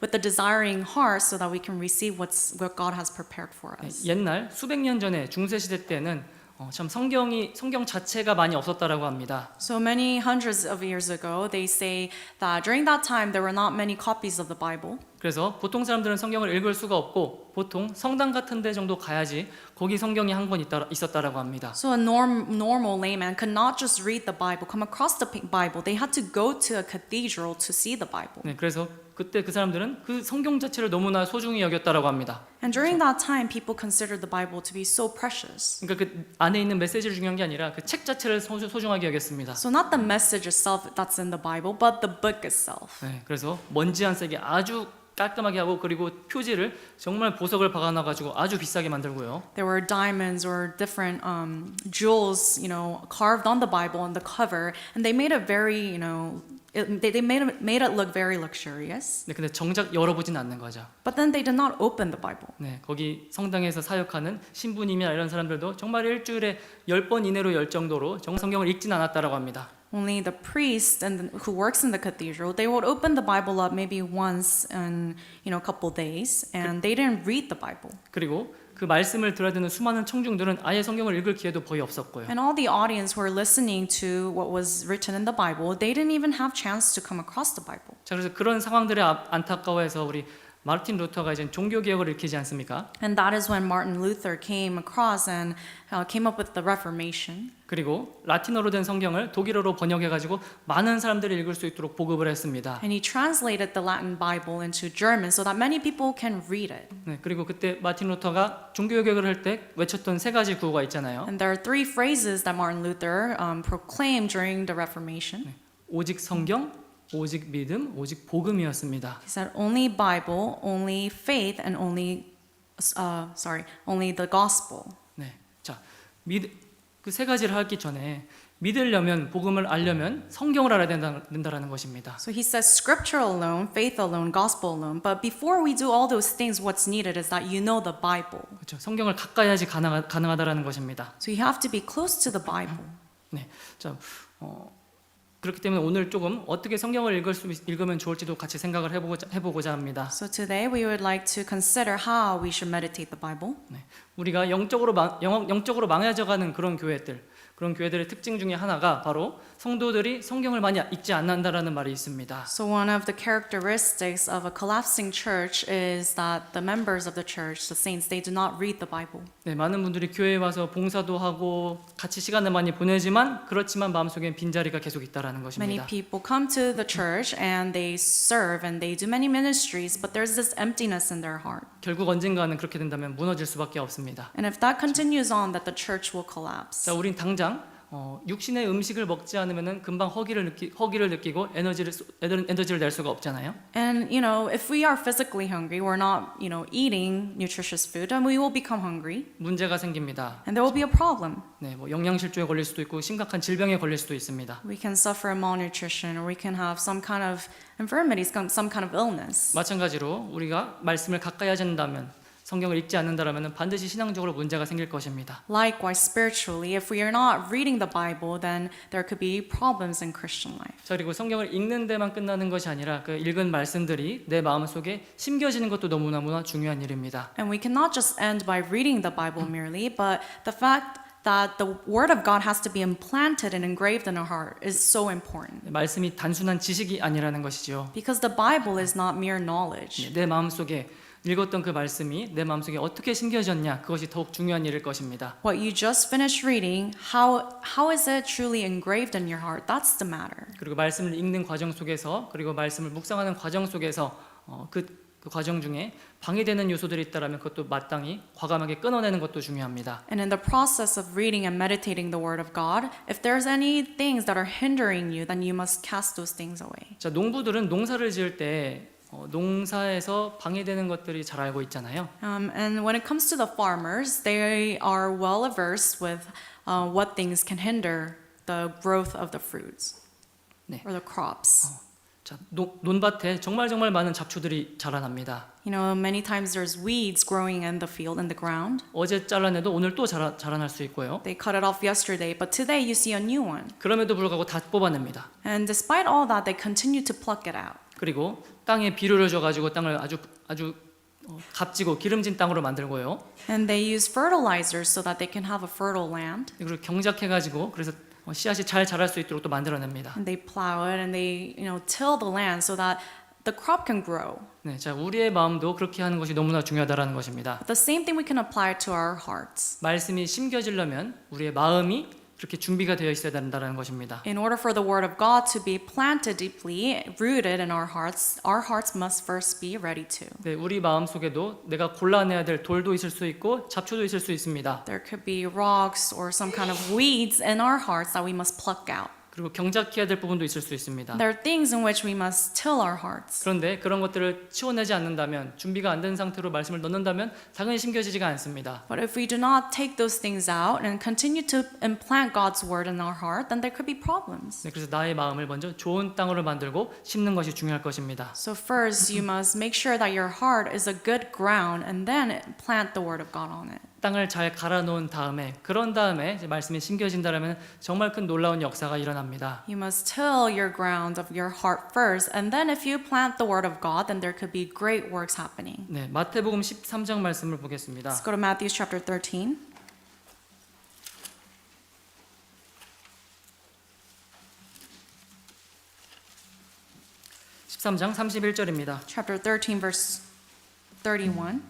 with the desiring heart, so that we can receive what God has prepared for 네, us. 옛날 수백 년 전에 중세 시대 때는 참 성경 자체가 많이 없었다라고 합니다. So many hundreds of years ago, they say that during that time there were not many copies of the Bible. 그래서 보통 사람들은 성경을 읽을 수가 없고 보통 성당 같은 데 정도 가야지 거기 성경이 한 권 있었다라고 합니다. So a normal layman could not just read the Bible, come across the Bible. They had to go to a cathedral to see the Bible. 네, 그래서 그때 그 사람들은 그 성경 자체를 너무나 소중히 여겼다라고 합니다. And during that time, people considered the Bible to be so precious. 그러니까 그 안에 있는 메시지를 중요한 게 아니라 그 책 자체를 소중하게 여겼습니다. So not the message itself that's in the Bible, but the book itself. 네, 그래서 먼지 안 새게 아주 깔끔하게 하고 그리고 표지를 정말 보석을 박아놔 가지고 아주 비싸게 만들고요. There were diamonds or different jewels, carved on the Bible on the cover, and they made it very, they made it look very luxurious. 네, 근데 정작 열어보진 않는 거죠. But then they did not open the Bible. 네, 거기 성당에서 사역하는 신부님이나 이런 사람들도 정말 일주일에 10번 이내로 열 정도로 정말 성경을 읽진 않았다라고 합니다. Only the priest who works in the cathedral, they would open the Bible up maybe once in a couple days, and they didn't read the Bible. 그리고 그 말씀을 들어야 되는 수많은 청중들은 아예 성경을 읽을 기회도 거의 없었고요. And all the audience who were listening to what was written in the Bible, they didn't even have chance to come across the Bible. 자, 그래서 그런 상황들에 안타까워해서 우리 마르틴 루터가 이제 종교 개혁을 일으키지 않습니까? And that is when Martin Luther came across and came up with the Reformation. 그리고 라틴어로 된 성경을 독일어로 번역해 가지고 많은 사람들이 읽을 수 있도록 보급을 했습니다. And he translated the Latin Bible into German so that many people can read it. 네, 그리고 그때 마틴 루터가 종교 개혁을 할 때 외쳤던 세 가지 구호가 있잖아요. And there are three phrases that Martin Luther proclaimed during the Reformation. 오직 성경, 오직 믿음, 오직 복음이었습니다. He said only Bible, only faith, and only the gospel. 네, 자, 그 세 가지를 하기 전에 믿으려면 복음을 알려면 성경을 알아야 된다라는 것입니다. So he says scripture alone, faith alone, gospel alone. But before we do all those things, what's needed is that you know the Bible. 그렇죠. 성경을 가까이 해야지 가능하다라는 것입니다. So you have to be close to the Bible. 네, 자, 그렇기 때문에 오늘 조금 어떻게 성경을 읽으면 좋을지도 같이 생각을 해보고자 합니다. So today we would like to consider how we should meditate the Bible. 네, 우리가 영적으로 망해져가는 그런 교회들의 특징 중에 하나가 바로 성도들이 성경을 많이 읽지 않는다라는 말이 있습니다. So one of the characteristics of a collapsing church is that the members of the church, the saints, they do not read the Bible. 네, 많은 분들이 교회에 와서 봉사도 하고 같이 시간을 많이 보내지만 그렇지만 마음속엔 빈자리가 계속 있다라는 Many 것입니다. people come to the church and they serve and they do many ministries, but there's this emptiness in their heart. 결국 언젠가는 그렇게 된다면 무너질 수밖에 없습니다. And if that continues on, that the church will collapse. 자, 우린 당장 육신의 음식을 먹지 않으면은 금방 허기를 느끼고 에너지를 낼 수가 없잖아요. And if we are physically hungry, we're not, eating nutritious food, and we will become hungry, 문제가 생깁니다. and there will be a problem. 네, 뭐 영양실조에 걸릴 수도 있고 심각한 질병에 걸릴 수도 있습니다. We can suffer malnutrition, or we can have some kind of infirmities, some kind of illness. 마찬가지로 우리가 말씀을 가까이 하지 않는다면 성경을 읽지 않는다라면 반드시 신앙적으로 문제가 생길 것입니다. Likewise, spiritually, if we are not reading the Bible, then there could be problems in Christian life. 자, 그리고 성경을 읽는 데만 끝나는 것이 아니라 그 읽은 말씀들이 내 마음속에 심겨지는 것도 너무나 중요한 일입니다. And we cannot just end by reading the Bible merely, but the fact that the Word of God has to be implanted and engraved in our heart is so important. 말씀이 단순한 지식이 아니라는 것이죠. Because the Bible is not mere knowledge. 내 마음속에 읽었던 그 말씀이 내 마음속에 어떻게 심겨졌냐, 그것이 더욱 중요한 일일 것입니다. What you just finished reading, how is it truly engraved in your heart? That's the matter. 그리고 말씀을 읽는 과정 속에서 그리고 말씀을 묵상하는 과정 속에서 그 그 과정 중에 방해되는 요소들이 있다라면 그것도 마땅히 과감하게 끊어내는 것도 중요합니다. And in the process of reading and meditating the Word of God, if there's any things that are hindering you, then you must cast those things away. 자, 농부들은 농사를 지을 때 농사에서 방해되는 것들이 잘 알고 있잖아요. And when it comes to the farmers, they are well averse with what things can hinder the growth of the fruits 네. or the crops. 자, 논밭에 정말 많은 잡초들이 자라납니다. You know, many times there's weeds growing in the field, in the ground. 어제 잘라내도 오늘 또 자라날 수 있고요. They cut it off yesterday, but today you see a new one. 그럼에도 불구하고 다 뽑아냅니다. And despite all that, they continue to pluck it out. 그리고 땅에 비료를 줘가지고 땅을 아주 값지고 기름진 땅으로 만들고요. And they use fertilizers so that they can have a fertile land. 그리고 경작해가지고 그래서 씨앗이 잘 자랄 수 있도록 또 만들어냅니다. And they plow it and they, till the land so that the crop can grow. 네, 자 우리의 마음도 그렇게 하는 것이 너무나 중요하다라는 것입니다. The same thing we can apply to our hearts. 말씀이 심겨지려면 우리의 마음이 그렇게 준비가 되어 있어야 된다는 것입니다. In order for the word of God to be planted deeply, rooted in our hearts must first be ready to. 네, 우리 마음 속에도 내가 골라내야 될 돌도 있을 수 있고 잡초도 있을 수 있습니다. There could be rocks or some kind of weeds in our hearts that we must pluck out. 그리고 경작해야 될 부분도 있을 수 있습니다. There are things in which we must till our hearts. 그런데 그런 것들을 치워내지 않는다면 준비가 안 된 상태로 말씀을 넣는다면 당연히 심겨지지가 않습니다. But if we do not take those things out and continue to implant God's word in our heart, then there could be problems. 네, 그래서 나의 마음을 먼저 좋은 땅으로 만들고 심는 것이 중요할 것입니다. So first, you must make sure that your heart is a good ground and then plant the word of God on it. 땅을 잘 갈아 놓은 다음에 그런 다음에 이제 말씀이 심겨진다면 정말 큰 놀라운 역사가 일어납니다. You must till your ground of your heart first, and then if you plant the word of God, then there could be great works happening. 네, 마태복음 13장 말씀을 보겠습니다. Let's go to Matthew chapter 13. (13장) 31절입니다. Chapter 13, verse 31.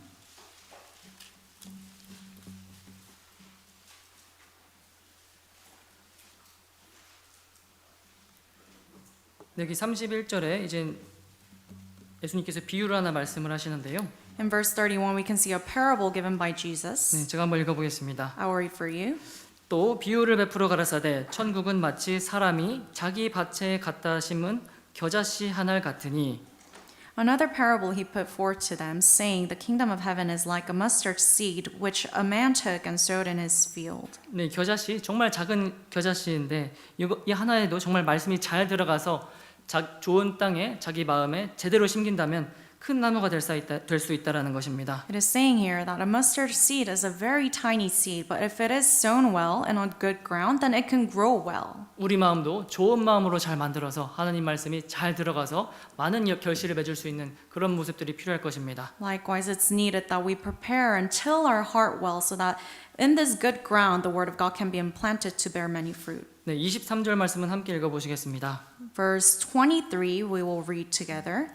여기 31절에 이제 예수님께서 비유를 하나 말씀을 하시는데요. In verse 31, we can see a parable given by Jesus. 네, 제가 한번 읽어보겠습니다. I will read for you. 또 비유를 베풀어 가라사대 천국은 마치 사람이 자기 밭에 갖다 심은 겨자씨 한 알 같으니. Another parable he put forth to them, saying, The kingdom of heaven is like a mustard seed, which a man took and sowed in his field. 네, 겨자씨 정말 작은 겨자씨인데 이 하나에도 정말 말씀이 잘 들어가서 좋은 땅에 자기 마음에 제대로 심긴다면 큰 나무가 될 수 있다라는 것입니다. It is saying here that a mustard seed is a very tiny seed, but if it is sown well and on good ground, then it can grow well. 우리 마음도 좋은 마음으로 잘 만들어서 하나님 말씀이 잘 들어가서 많은 결실을 맺을 수 있는 그런 모습들이 필요할 것입니다. Likewise, it's needed that we prepare and till our heart well so that in this good ground the word of God can be implanted to bear many fruit. 네, 23절 말씀은 함께 읽어보시겠습니다. Verse 23 we will read together.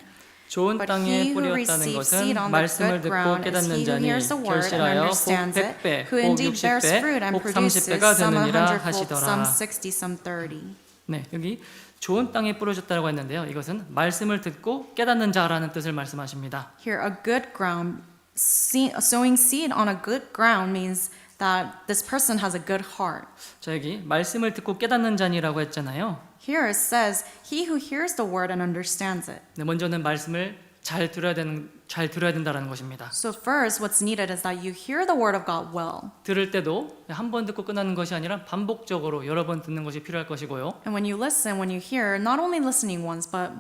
좋은 But 땅에 he who 뿌렸다는 receives seed 것은 on the 말씀을 good 듣고 ground is 깨닫는 he who 자니 hears the word and 결실하여 혹 understands it, 100배, who 혹 indeed bears fruit 60배, and 혹 produces 30배가 some a 되느니라 hundredfold, some 하시더라. 60, some 30. 네, 여기 좋은 땅에 뿌려졌다고 했는데요. 이것은 말씀을 듣고 깨닫는 자라는 뜻을 말씀하십니다. Here, a good ground, sowing seed on a good ground means that this person has a good heart. 자, 여기 말씀을 듣고 깨닫는 자니라고 했잖아요. Here it says, he who hears the word and understands it. 네, 먼저는 말씀을 잘 들어야 된다라는 것입니다. So first, what's needed is that you hear the word of God well. 들을 때도 한 번 듣고 끝나는 것이 아니라 반복적으로 여러 번 듣는 것이 필요할 것이고요. And when you listen, when you hear, not only listening once, but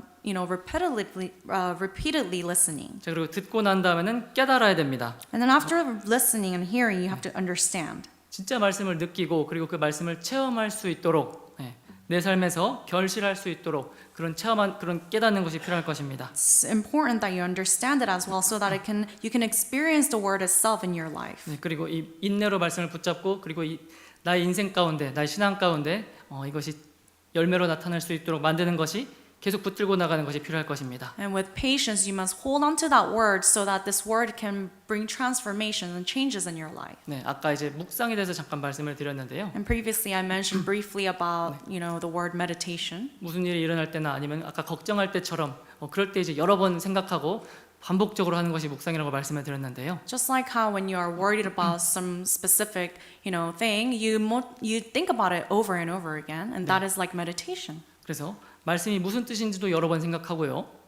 repeatedly listening. 자, 그리고 듣고 난 다음에는 깨달아야 됩니다. And then after listening and hearing, you have to understand. 진짜 말씀을 느끼고 그리고 그 말씀을 체험할 수 있도록 내 삶에서 결실할 수 있도록 그런 그런 깨닫는 것이 필요할 것입니다. It's important that you understand it as well, so that you can experience the word itself in your life. 네, 그리고 이 인내로 말씀을 붙잡고 그리고 나의 인생 가운데 나의 신앙 가운데 이것이 열매로 나타날 수 있도록 만드는 것이 계속 붙들고 나가는 것이 필요할 것입니다. And with patience, you must hold on to that word so that this word can bring transformation and changes in your life. 네, 아까 이제 묵상에 대해서 잠깐 말씀을 드렸는데요. And previously, I mentioned briefly about the word meditation. 무슨 일이 일어날 때나 아니면 아까 걱정할 때처럼 그럴 때 이제 여러 번 생각하고 반복적으로 하는 것이 묵상이라고 말씀을 드렸는데요. Just like how when you are worried about some specific, thing, you think about it over and over again, and that is like meditation. 그래서 말씀이 무슨 뜻인지도 여러 번 생각하고요.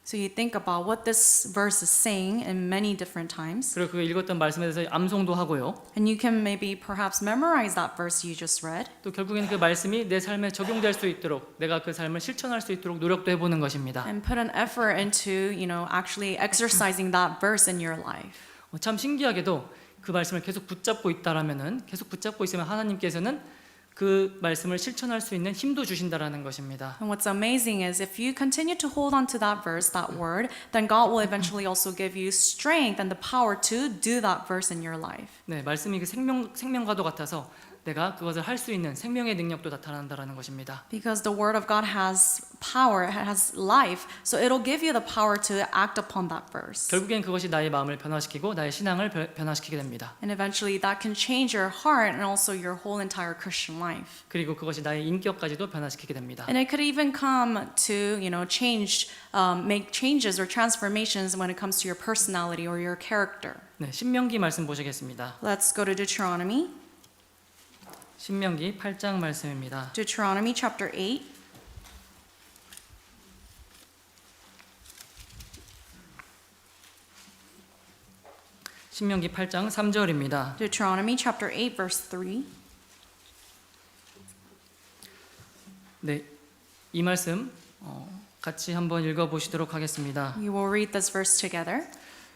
So you think about what this verse is saying in many different times, 그리고 그 읽었던 말씀에 대해서 암송도 하고요. and you can maybe perhaps memorize that verse you just read. 또 결국에는 그 말씀이 내 삶에 적용될 수 있도록 내가 그 삶을 실천할 수 있도록 노력도 해보는 것입니다. And put an effort into, actually exercising that verse in your life. 참 신기하게도 그 말씀을 계속 붙잡고 있다라면은 계속 붙잡고 있으면 하나님께서는 그 말씀을 실천할 수 있는 힘도 주신다라는 것입니다. And what's amazing is if you continue to hold on to that verse, that word, then God will eventually also give you strength and the power to do that verse in your life. 네, 말씀이 그 생명과도 같아서 내가 그것을 할 수 있는 생명의 능력도 나타난다라는 것입니다. Because the word of God has power, it has life, so it'll give you the power to act upon that verse. 결국엔 그것이 나의 마음을 변화시키고 나의 신앙을 변화시키게 됩니다. And eventually that can change your heart and also your whole entire Christian life. 그리고 그것이 나의 인격까지도 변화시키게 됩니다. And it could even come to, make changes or transformations when it comes to your personality or your character. 네, 신명기 말씀 보시겠습니다. Let's go to Deuteronomy. 신명기 8장 말씀입니다. Deuteronomy chapter 8. 신명기 8장 3절입니다. Deuteronomy chapter 8 verse 3. 네, 이 말씀 같이 한번 읽어보시도록 하겠습니다. You will read this verse together.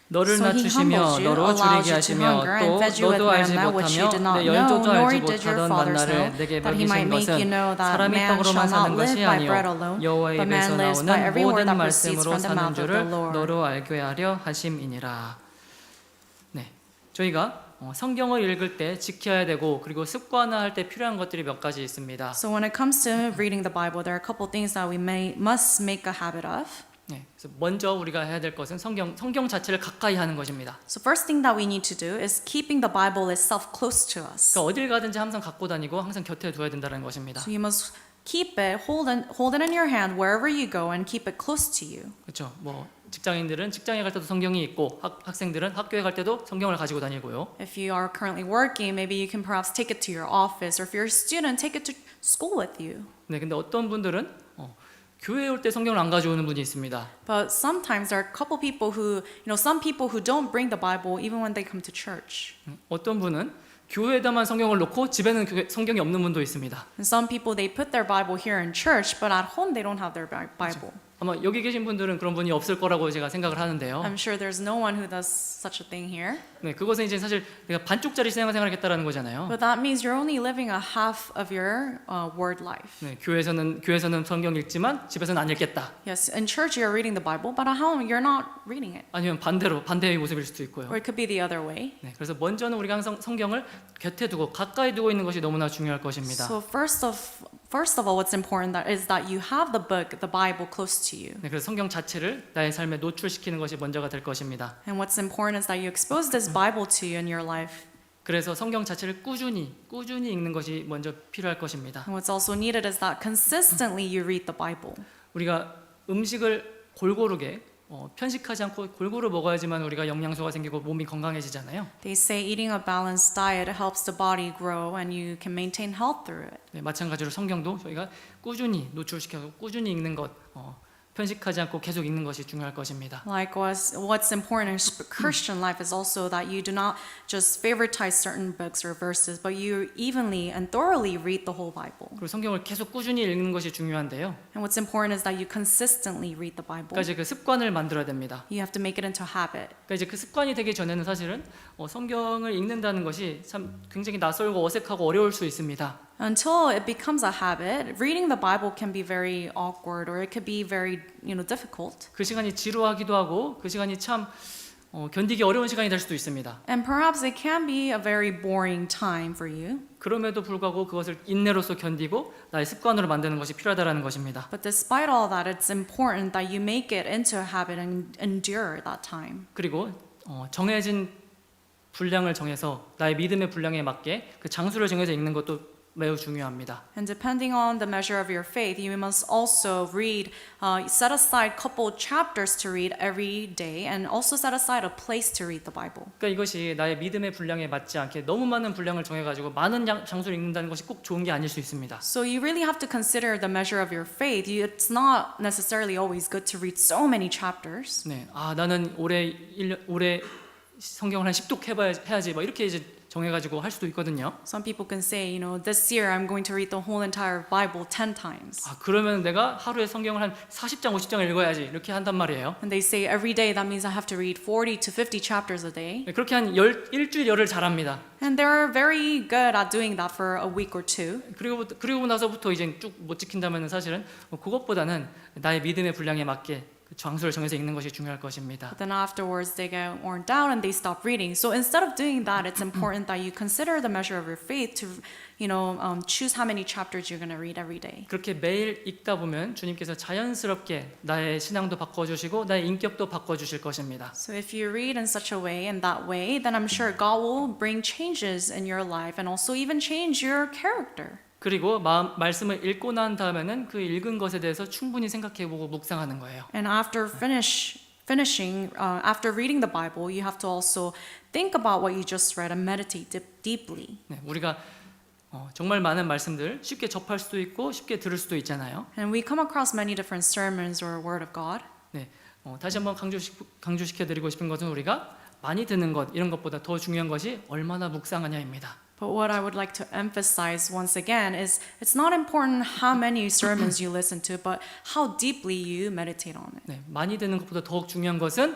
너를 So he 낮추시며 humbles you, 너로 allows 줄이게 you to 하시며 hunger, and 또 fed you with 너도 알지 manna which you 못하며 did not 내 know, 열조도 nor 알지 did your 못하던 fathers 만나를 know, 내게 that he might 먹이신 make you know 것은 that 사람이 man 떡으로만 shall not 사는 live 것이 by 아니요 bread alone, 여호와의 but man 입에서 lives by 나오는 every word 모든 that proceeds 말씀으로 from the 사는 mouth of the 줄을 Lord. 너로 알게 하려 하심이니라. 네, 저희가 성경을 읽을 때 지켜야 되고 그리고 습관화할 때 필요한 것들이 몇 가지 있습니다. So when it comes to reading the Bible, there are a couple things that we must make a habit of. 네, 그래서 먼저 우리가 해야 될 것은 성경 자체를 가까이 하는 것입니다. So first thing that we need to do is keeping the Bible itself close to us. 그러니까 어딜 가든지 항상 갖고 다니고 항상 곁에 둬야 된다는 것입니다. So you must keep it, hold it in your hand wherever you go and keep it close to you. 그렇죠. 뭐 직장인들은 직장에 갈 때도 성경이 있고 학생들은 학교에 갈 때도 성경을 가지고 다니고요. If you are currently working, maybe you can perhaps take it to your office, or if you're a student, take it to school with you. 네, 근데 어떤 분들은 교회에 올 때 성경을 안 가져오는 분이 있습니다. But sometimes there are a couple people who, some people who don't bring the Bible even when they come to church. 어떤 분은 교회에다만 성경을 놓고 집에는 성경이 없는 분도 있습니다. And some people, they put their Bible here in church, but at home they don't have their Bible. 아마 여기 계신 분들은 그런 분이 없을 거라고 제가 생각을 하는데요. I'm sure there's no one who does such a thing here. 네, 그것은 이제 사실 내가 반쪽짜리 신앙생활을 하겠다라는 거잖아요. But that means you're only living a half of your word life. 네, 교회에서는 성경 읽지만 집에서는 안 읽겠다. Yes, in church you're reading the Bible, but at home you're not reading it. 아니면 반대의 모습일 수도 있고요. Or it could be the other way. 네, 그래서 먼저는 우리가 항상 성경을 곁에 두고 가까이 두고 있는 것이 너무나 중요할 것입니다. So first of all, what's important is that you have the book, the Bible, close to you. 네, 그래서 성경 자체를 나의 삶에 노출시키는 것이 먼저가 될 것입니다. And what's important is that you expose this Bible to you in your life. 그래서 성경 자체를 꾸준히 읽는 것이 먼저 필요할 것입니다. And what's also needed is that consistently you read the Bible. 우리가 음식을 골고루게 편식하지 않고 골고루 먹어야지만 우리가 영양소가 생기고 몸이 건강해지잖아요. They say eating a balanced diet helps the body grow and you can maintain health through it. 네, 마찬가지로 성경도 저희가 꾸준히 노출시켜서 꾸준히 읽는 것, 편식하지 않고 계속 읽는 것이 중요할 것입니다. Likewise, what's important in Christian life is also that you do not just favoritize certain books or verses, but you evenly and thoroughly read the whole Bible. 그리고 성경을 계속 꾸준히 읽는 것이 중요한데요. And what's important is that you consistently read the Bible. 그러니까 이제 그 습관을 만들어야 됩니다. You have to make it into a habit. 그러니까 이제 그 습관이 되기 전에는 사실은 성경을 읽는다는 것이 참 굉장히 낯설고 어색하고 어려울 수 있습니다. Until it becomes a habit, reading the Bible can be very awkward or it could be very, difficult. 그 시간이 지루하기도 하고 그 시간이 참 견디기 어려운 시간이 될 수도 있습니다. And perhaps it can be a very boring time for you. 그럼에도 불구하고 그것을 인내로서 견디고 나의 습관으로 만드는 것이 필요하다는 것입니다. But despite all that, it's important that you make it into a habit and endure that time. 그리고 정해진 분량을 정해서 나의 믿음의 분량에 맞게 그 장수를 정해서 읽는 것도 매우 중요합니다. And depending on the measure of your faith, you must also set aside couple chapters to read every day, and also set aside a place to read the Bible. 그러니까 이것이 나의 믿음의 분량에 맞지 않게 너무 많은 분량을 정해가지고 많은 장소를 읽는다는 것이 꼭 좋은 게 아닐 수 있습니다. So you really have to consider the measure of your faith. It's not necessarily always good to read so many chapters. 네, 나는 올해 성경을 한 10독 해야지, 막 이렇게 이제 정해가지고 할 수도 있거든요. Some people can say, this year I'm going to read the whole entire Bible 10 times. 그러면 내가 하루에 성경을 한 40장, 50장을 읽어야지 이렇게 한단 말이에요. And they say every day that means I have to read 40 to 50 chapters a day. 네, 그렇게 한 일주일 열흘 잘합니다. And they're very good at doing that for a week or two. 그리고 나서부터 이제 쭉 못 지킨다면 사실은 그것보다는 나의 믿음의 분량에 맞게 장소를 정해서 읽는 것이 중요할 것입니다. But then afterwards they get worn down and they stop reading. So instead of doing that, it's important that you consider the measure of your faith to, choose how many chapters you're going to read every day. 그렇게 매일 읽다 보면 주님께서 자연스럽게 나의 신앙도 바꿔주시고 나의 인격도 바꿔주실 것입니다. So if you read in such a way, in that way, then I'm sure God will bring changes in your life and also even change your character. 그리고 말씀을 읽고 난 다음에는 그 읽은 것에 대해서 충분히 생각해보고 묵상하는 거예요. And after after reading the Bible, you have to also think about what you just read and meditate deeply. 네, 우리가 정말 많은 말씀들 쉽게 접할 수도 있고 쉽게 들을 수도 있잖아요. And we come across many different sermons or Word of God. 네, 다시 한번 강조시켜드리고 싶은 것은 우리가 많이 듣는 것 이런 것보다 더 중요한 것이 얼마나 묵상하냐입니다. But what I would like to emphasize once again is it's not important how many sermons you listen to, but how deeply you meditate on it. 네, 많이 듣는 것보다 더욱 중요한 것은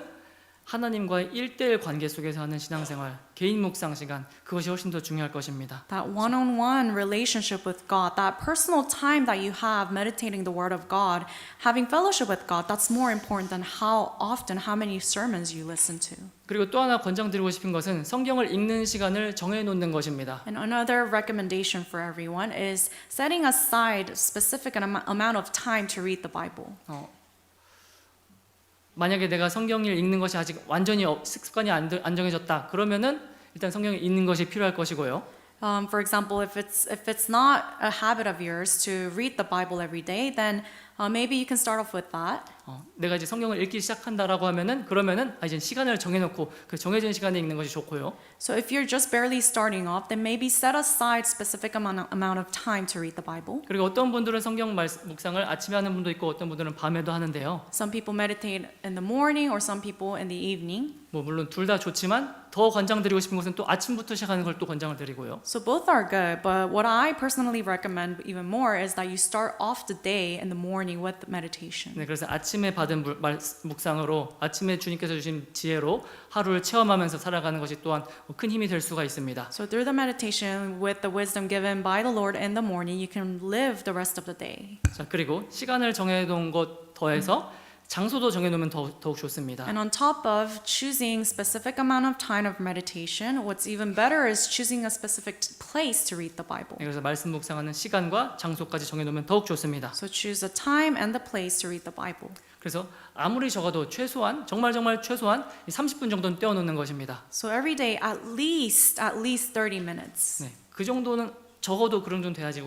하나님과의 1:1 관계 속에서 하는 신앙생활, 개인 묵상 시간, 그것이 훨씬 더 중요할 것입니다. That one-on-one relationship with God, that personal time that you have meditating the Word of God, having fellowship with God, that's more important than how many sermons you listen to. 그리고 또 하나 권장드리고 싶은 것은 성경을 읽는 시간을 정해놓는 것입니다. And another recommendation for everyone is setting aside specific amount of time to read the Bible. 만약에 내가 성경을 읽는 것이 아직 완전히 습관이 안 정해졌다. 그러면은 일단 성경을 읽는 것이 필요할 것이고요. For example, if it's not a habit of yours to read the Bible every day, then maybe you can start off with that. 내가 이제 성경을 읽기 시작한다라고 하면은 그러면은 이제 시간을 정해놓고 그 정해진 시간에 읽는 것이 좋고요. So if you're just barely starting off, then maybe set aside specific amount of time to read the Bible. 그리고 어떤 분들은 성경 묵상을 아침에 하는 분도 있고 어떤 분들은 밤에도 하는데요. Some people meditate in the morning or some people in the evening. 물론 둘 다 좋지만 더 권장드리고 싶은 것은 또 아침부터 시작하는 걸 또 권장을 드리고요. So both are good, but what I personally recommend even more is that you start off the day in the morning with meditation. 네, 그래서 아침에 받은 묵상으로 아침에 주님께서 주신 지혜로 하루를 체험하면서 살아가는 것이 또한 큰 힘이 될 수가 있습니다. So through the meditation with the wisdom given by the Lord in the morning, you can live the rest of the day. 자, 그리고 시간을 정해놓은 것 더해서 장소도 정해놓으면 더욱 좋습니다. And on top of choosing specific amount of time of meditation, what's even better is choosing a specific place to read the Bible. 네, 그래서 말씀 묵상하는 시간과 장소까지 정해놓으면 더욱 좋습니다. So choose the time and the place to read the Bible. 그래서 아무리 적어도 최소한 정말 최소한 30분 정도는 떼어놓는 것입니다. So every day at least 30 minutes. 네, 그 정도는 적어도 그런 정도 돼야지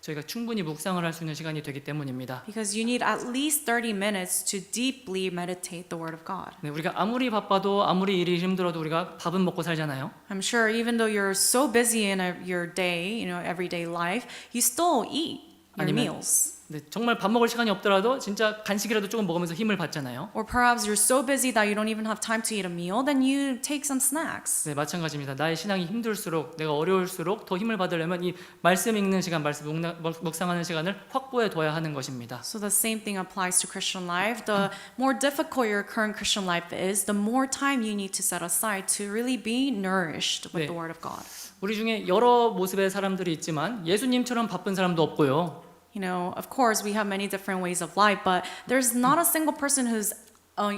저희가 충분히 묵상을 할 수 있는 시간이 되기 때문입니다. Because you need at least 30 minutes to deeply meditate the Word of God. 네, 우리가 아무리 바빠도 아무리 일이 힘들어도 우리가 밥은 먹고 살잖아요. I'm sure even though you're so busy in your day, everyday life, you still eat your 아니면- meals. 네, 정말 밥 먹을 시간이 없더라도 진짜 간식이라도 조금 먹으면서 힘을 받잖아요. Or perhaps you're so busy that you don't even have time to eat a meal, then you take some snacks. 네, 마찬가지입니다. 나의 신앙이 힘들수록 내가 어려울수록 더 힘을 받으려면 이 말씀 읽는 시간, 말씀 묵상하는 시간을 확보해 둬야 하는 것입니다. So the same thing applies to Christian life. The more difficult your current Christian life is, the more time you need to set aside to really be nourished with 네. the Word of God. 우리 중에 여러 모습의 사람들이 있지만 예수님처럼 바쁜 사람도 없고요. Of course, we have many different ways of life, but there's not a single person who's,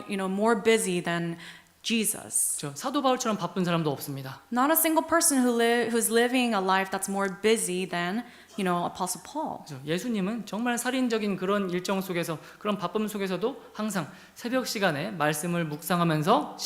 more busy than Jesus. 사도 바울처럼 바쁜 사람도 없습니다. Not a single person who's living a life that's more busy than Apostle Paul. 그렇죠. 예수님은 정말 살인적인 그런 일정 속에서 그런 바쁨 속에서도 항상 새벽 시간에 말씀을 묵상하면서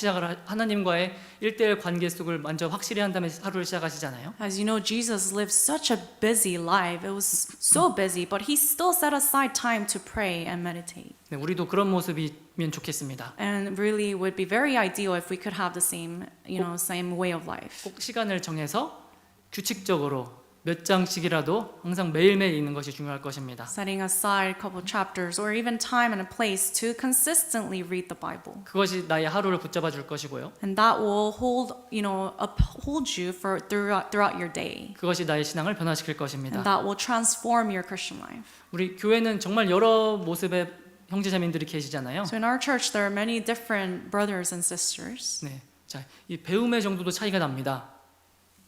하나님과의 1대1 관계 속을 먼저 확실히 한 다음에 하루를 시작하시잖아요. As you know, Jesus lived such a busy life. It was so busy, but he still set aside time to pray and meditate. 네, 우리도 그런 모습이면 좋겠습니다. And really would be very ideal if we could have the same way of life. 꼭 시간을 정해서 규칙적으로 몇 장씩이라도 항상 매일매일 읽는 것이 중요할 것입니다. Setting aside a couple chapters or even time and a place to consistently read the Bible. 그것이 나의 하루를 붙잡아 줄 것이고요. And that will uphold you for throughout your day. 그것이 나의 신앙을 변화시킬 것입니다. And that will transform your Christian life. 우리 교회는 정말 여러 모습의 형제자매들이 계시잖아요. So in our church there are many different brothers and sisters. 네, 자, 이 배움의 정도도 차이가 납니다.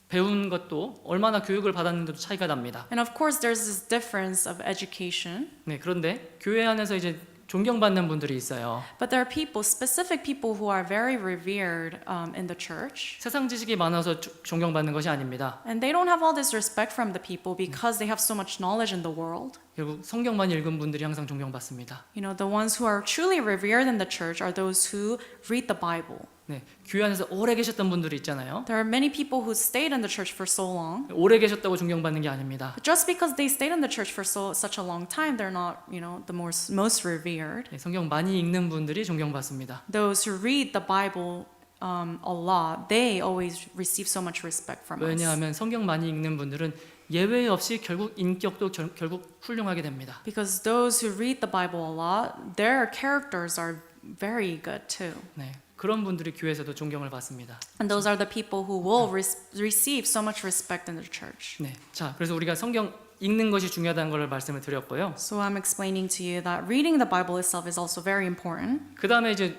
배운 것도 얼마나 교육을 받았는데도 차이가 납니다. And of course there's this difference of education. 네, 그런데 교회 안에서 이제 존경받는 분들이 있어요. But there are people, specific people who are very revered in the church. 세상 지식이 많아서 존경받는 것이 아닙니다. And they don't have all this respect from the people because they have so much knowledge in the world. 결국 성경 많이 읽은 분들이 항상 존경받습니다. The ones who are truly revered in the church are those who read the Bible. 네, 교회 안에서 오래 계셨던 분들이 있잖아요. There are many people who stayed in the church for so long. 오래 계셨다고 존경받는 게 아닙니다. But just because they stayed in the church for such a long time, they're not, the most revered. 네, 성경 많이 읽는 분들이 존경받습니다. Those who read the Bible a lot, they always receive so much respect from us. 왜냐하면 성경 많이 읽는 분들은 예외 없이 결국 인격도 결국 훌륭하게 됩니다. Because those who read the Bible a lot, their characters are very good too. 네, 그런 분들이 교회에서도 존경을 받습니다. And those are the people who will receive so much respect in the church. 네, 자, 그래서 우리가 성경 읽는 것이 중요하다는 걸 말씀을 드렸고요. So I'm explaining to you that reading the Bible itself is also very important. 그 다음에 이제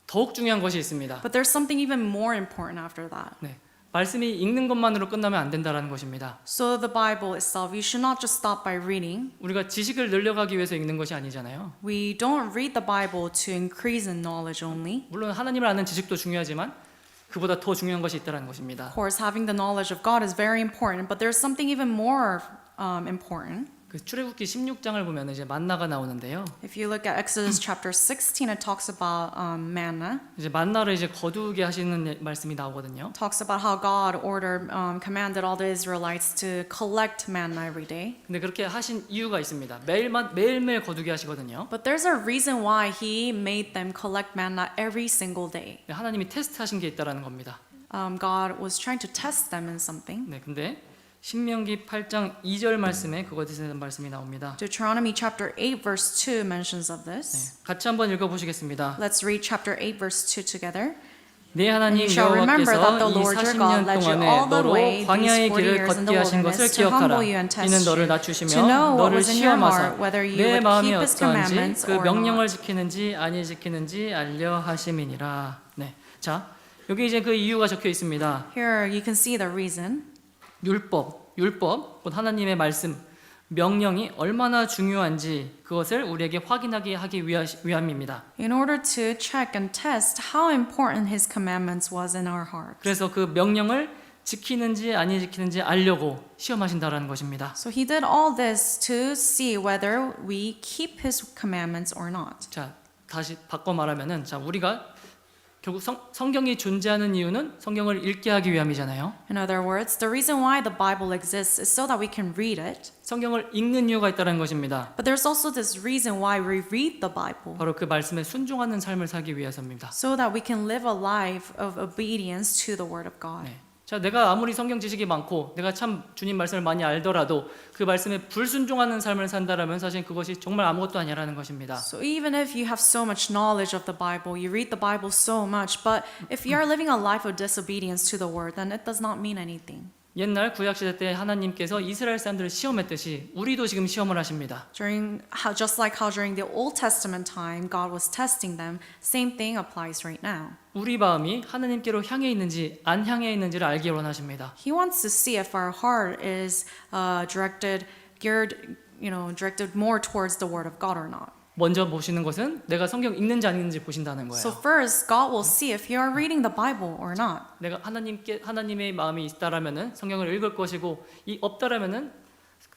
더욱 중요한 것이 있습니다. But there's something even more important after that. 네, 말씀이 읽는 것만으로 끝나면 안 된다라는 것입니다. So the Bible itself, you should not just stop by reading. 우리가 지식을 늘려가기 위해서 읽는 것이 아니잖아요. We don't read the Bible to increase in knowledge only. 물론 하나님을 아는 지식도 중요하지만 그보다 더 중요한 것이 있다는 것입니다. Of course, having the knowledge of God is very important, but there's something even more important. 그 출애굽기 16장을 보면 이제 만나가 나오는데요. If you look at Exodus chapter 16, it talks about manna. 이제 만나를 이제 거두게 하시는 말씀이 나오거든요. Talks about how God commanded all the Israelites to collect manna every day. 근데 그렇게 하신 이유가 있습니다. 매일매일 거두게 하시거든요. But there's a reason why He made them collect manna every single day. 하나님이 테스트하신 게 있다라는 겁니다. God was trying to test them in something. 네, 근데 신명기 8장 2절 말씀에 그것에 대한 말씀이 나옵니다. Deuteronomy chapter 8 verse 2 mentions of this. 네, 같이 한번 읽어보시겠습니다. Let's read chapter 8 verse 2 together. 네 And 하나님 you shall remember that the 여호와께서 이 Lord your 40년 God led you 동안에 all the 너로 way these 광야의 40 길을 years in the 걷게 하신 것을 wilderness to humble 기억하라. you and test 이는 너를 you, 낮추시며 to know what 너를 was in your 시험하사 heart, whether you 내 would 마음이 keep His 어떠한지 commandments 그 or 명령을 not. 지키는지 아니 지키는지 알려 하심이니라. 네, 자 여기 이제 그 이유가 적혀 있습니다. Here you can see the reason. 율법, 곧 하나님의 말씀, 명령이 얼마나 중요한지 그것을 우리에게 확인하게 하기 위함입니다. In order to check and test how important His commandments was in our heart. 그래서 그 명령을 지키는지 아니 지키는지 알려고 시험하신다라는 것입니다. So He did all this to see whether we keep His commandments or not. 자, 다시 바꿔 말하면은 자, 우리가 결국 성경이 존재하는 이유는 성경을 읽게 하기 위함이잖아요. In other words, the reason why the Bible exists is so that we can read it. 성경을 읽는 이유가 있다는 것입니다. But there's also this reason why we read the Bible. 바로 그 말씀에 순종하는 삶을 살기 위해서입니다. So that we can live a life of obedience to the Word of God. 네. 자, 내가 아무리 성경 지식이 많고 내가 참 주님 말씀을 많이 알더라도 그 말씀에 불순종하는 삶을 산다라면 사실 그것이 정말 아무것도 아니라는 것입니다. So even if you have so much knowledge of the Bible, you read the Bible so much, but if you are living a life of disobedience to the Word, then it does not mean anything. 옛날 구약 시대 때 하나님께서 이스라엘 사람들을 시험했듯이 우리도 지금 시험을 하십니다. Just like how during the Old Testament time God was testing them, same thing applies right now. 우리 마음이 하나님께로 향해 있는지 안 향해 있는지를 알기 원하십니다. He wants to see if our heart is directed more towards the Word of God or not. 먼저 보시는 것은 내가 성경 읽는지 안 읽는지 보신다는 거예요. So first, God will see if you are reading the Bible or not. 내가 하나님의 마음이 있다라면은 성경을 읽을 것이고 이 없다라면은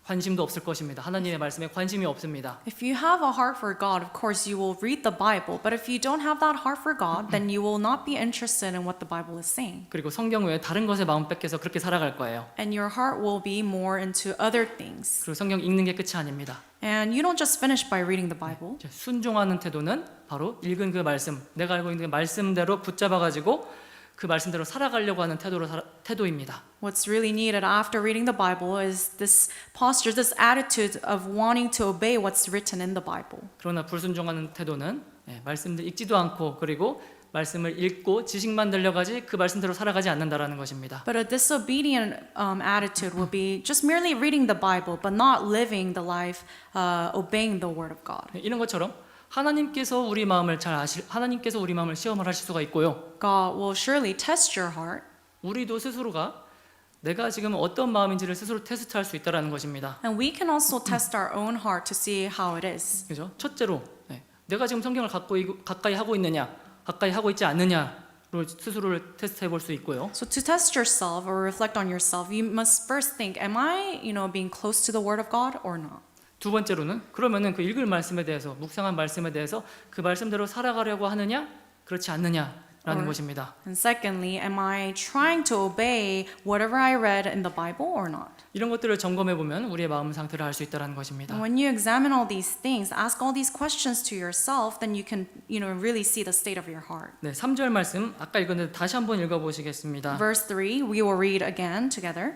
관심도 없을 것입니다. 하나님의 말씀에 관심이 없습니다. If you have a heart for God, of course you will read the Bible. But if you don't have that heart for God, then you will not be interested in what the Bible is saying. 그리고 성경 외에 다른 것에 마음 뺏겨서 그렇게 살아갈 거예요. And your heart will be more into other things. 그리고 성경 읽는 게 끝이 아닙니다. And you don't just finish by reading the Bible. 순종하는 태도는 바로 읽은 그 말씀, 내가 알고 있는 그 말씀대로 붙잡아가지고 그 말씀대로 살아가려고 하는 태도입니다. What's really needed after reading the Bible is this posture, this attitude of wanting to obey what's written in the Bible. 그러나 불순종하는 태도는 말씀들 읽지도 않고 그리고 말씀을 읽고 지식만 들려가지 그 말씀대로 살아가지 않는다라는 것입니다. But a disobedient attitude would be just merely reading the Bible, but not living the life obeying the Word of God. 이런 것처럼 하나님께서 우리 마음을 하나님께서 우리 마음을 시험을 하실 수가 있고요. God will surely test your heart. 우리도 스스로가 내가 지금 어떤 마음인지를 스스로 테스트할 수 있다라는 것입니다. And we can also test our own heart to see how it is. 그죠? 첫째로 내가 지금 성경을 가까이 하고 있느냐, 가까이 하고 있지 않느냐로 스스로를 테스트해 볼 수 있고요. So to test yourself or reflect on yourself, you must first think, am I, being close to the Word of God or not? 두 번째로는 그러면은 그 읽을 말씀에 대해서 묵상한 말씀에 대해서 그 말씀대로 살아가려고 하느냐, 그렇지 않느냐라는 것입니다. And secondly, am I trying to obey whatever I read in the Bible or not? 이런 것들을 점검해 보면 우리의 마음 상태를 알 수 있다라는 것입니다. And when you examine all these things, ask all these questions to yourself, then you can, really see the state of your heart. 네, 3절 말씀 아까 읽었는데 다시 한번 읽어 보시겠습니다. Verse 3, we will read again together.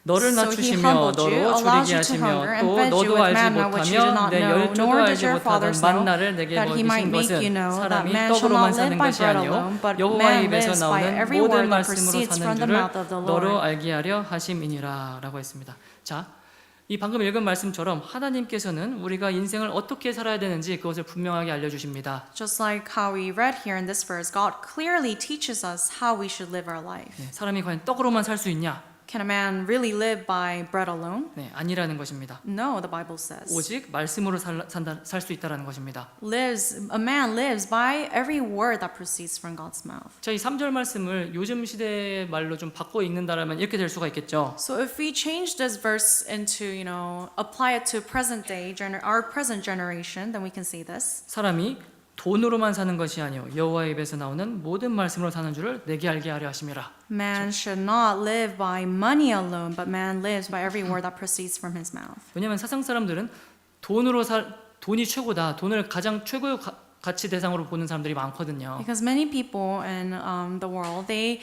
너를 So he 낮추시며 humbled you, 너로 allows 줄이게 you to 하시며 hunger, and 또 fed you 너도 with 알지 manna which you did 못하며 not 내 know, 열조도 nor did 알지 your 못하던 fathers know, 만나를 내게 that he might 먹이신 make 것은 you know that 사람이 man shall 떡으로만 not 사는 live by 것이 bread 아니요 alone, but 여호와의 man 입에서 lives by 나오는 every 모든 word that 말씀으로 proceeds 사는 from the 줄을 mouth of the 너로 Lord. 알게 하려 하심이니라 라고 했습니다. 자, 이 방금 읽은 말씀처럼 하나님께서는 우리가 인생을 어떻게 살아야 되는지 그것을 분명하게 알려주십니다. Just like how we read here in this verse, God clearly teaches us how we should live our life. 네, 사람이 과연 떡으로만 살 수 있냐? Can a man really live by bread alone? 네, 아니라는 것입니다. No, the Bible says. 오직 말씀으로 살 수 있다라는 것입니다. A man lives by every word that proceeds from God's mouth. 자, 이 3절 말씀을 요즘 시대의 말로 좀 바꿔 읽는다라면 이렇게 될 수가 있겠죠. So if we change this verse into, apply it to present day, our present generation, then we can say this. 사람이 돈으로만 사는 것이 아니요 여호와의 입에서 나오는 모든 말씀으로 사는 줄을 내게 알게 하려 하심이라. Man should not live by money alone, but man lives by every word that proceeds from his mouth. 왜냐하면 세상 사람들은 돈이 최고다. 돈을 가장 최고의 가치 대상으로 보는 사람들이 많거든요. Because many people in the world, they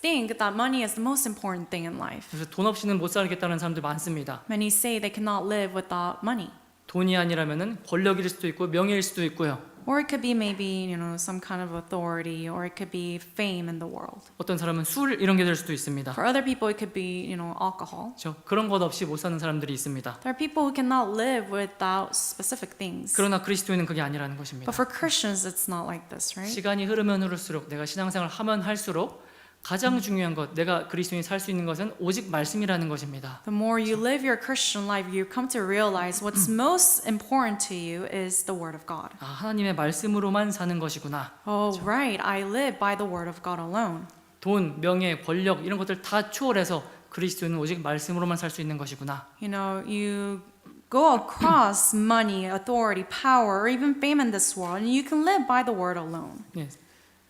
think that money is the most important thing in life. 그래서 돈 없이는 못 살겠다는 사람들 많습니다. Many say they cannot live without money. 돈이 아니라면은 권력일 수도 있고 명예일 수도 있고요. Or it could be maybe, some kind of authority, or it could be fame in the world. 어떤 사람은 술 이런 게 될 수도 있습니다. For other people, it could be, alcohol. 그런 것 없이 못 사는 사람들이 있습니다. There are people who cannot live without specific things. 그러나 그리스도인은 그게 아니라는 것입니다. But for Christians, it's not like this, right? 시간이 흐르면 흐를수록 내가 신앙생활을 하면 할수록 가장 중요한 것, 내가 그리스도인이 살 수 있는 것은 오직 말씀이라는 것입니다. The more you live your Christian life, you come to realize what's most important to you is the Word of God. 아, 하나님의 말씀으로만 사는 것이구나. Oh, right, I live by the Word of God alone. 돈, 명예, 권력 이런 것들 다 초월해서 그리스도는 오직 말씀으로만 살 수 있는 것이구나. You go across money, authority, power, or even fame in this world, and you can live by the Word alone. 예,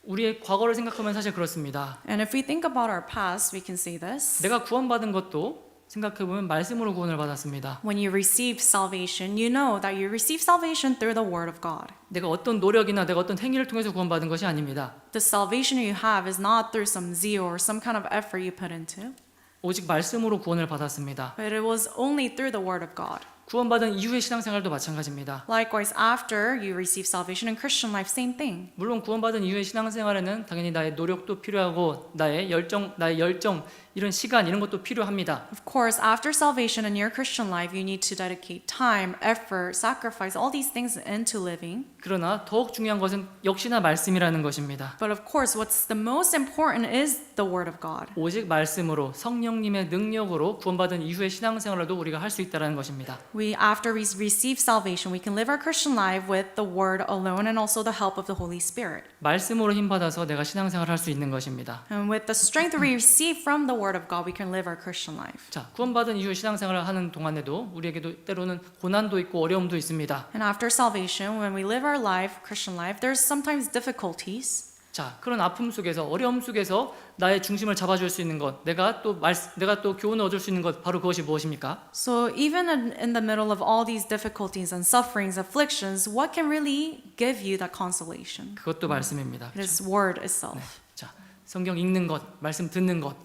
우리의 과거를 생각하면 사실 그렇습니다. And if we think about our past, we can see this. 내가 구원받은 것도 생각해보면 말씀으로 구원을 받았습니다. When you receive salvation, you know that you receive salvation through the Word of God. 내가 어떤 노력이나 내가 어떤 행위를 통해서 구원받은 것이 아닙니다. The salvation you have is not through some zeal or some kind of effort you put into, 오직 말씀으로 구원을 받았습니다. but it was only through the Word of God. 구원받은 이후의 신앙생활도 마찬가지입니다. Likewise, after you receive salvation in Christian life, same thing. 물론 구원받은 이후의 신앙생활에는 당연히 나의 노력도 필요하고 나의 열정 이런 시간 이런 것도 필요합니다. Of course, after salvation in your Christian life, you need to dedicate time, effort, sacrifice, all these things into living. 그러나 더욱 중요한 것은 역시나 말씀이라는 것입니다. But of course, what's the most important is the Word of God. 오직 말씀으로 성령님의 능력으로 구원받은 이후의 신앙생활도 우리가 할 수 있다는 것입니다. After we receive salvation, we can live our Christian life with the Word alone and also the help of the Holy Spirit. 말씀으로 힘받아서 내가 신앙생활을 할 수 있는 것입니다. And with the strength we receive from the Word Word of God, we can live our Christian life. 자, 구원받은 이후 신앙생활을 하는 동안에도 우리에게도 때로는 고난도 있고 어려움도 있습니다. And after salvation, when we live our life, Christian life, there's sometimes difficulties. 자, 그런 아픔 속에서 어려움 속에서 나의 중심을 잡아줄 수 있는 것, 내가 또 교훈을 얻을 수 있는 것, 바로 그것이 무엇입니까? So even in the middle of all these difficulties and sufferings, afflictions, what can really give you that consolation? 그것도 말씀입니다. It is Word itself. 자, 성경 읽는 것, 말씀 듣는 것,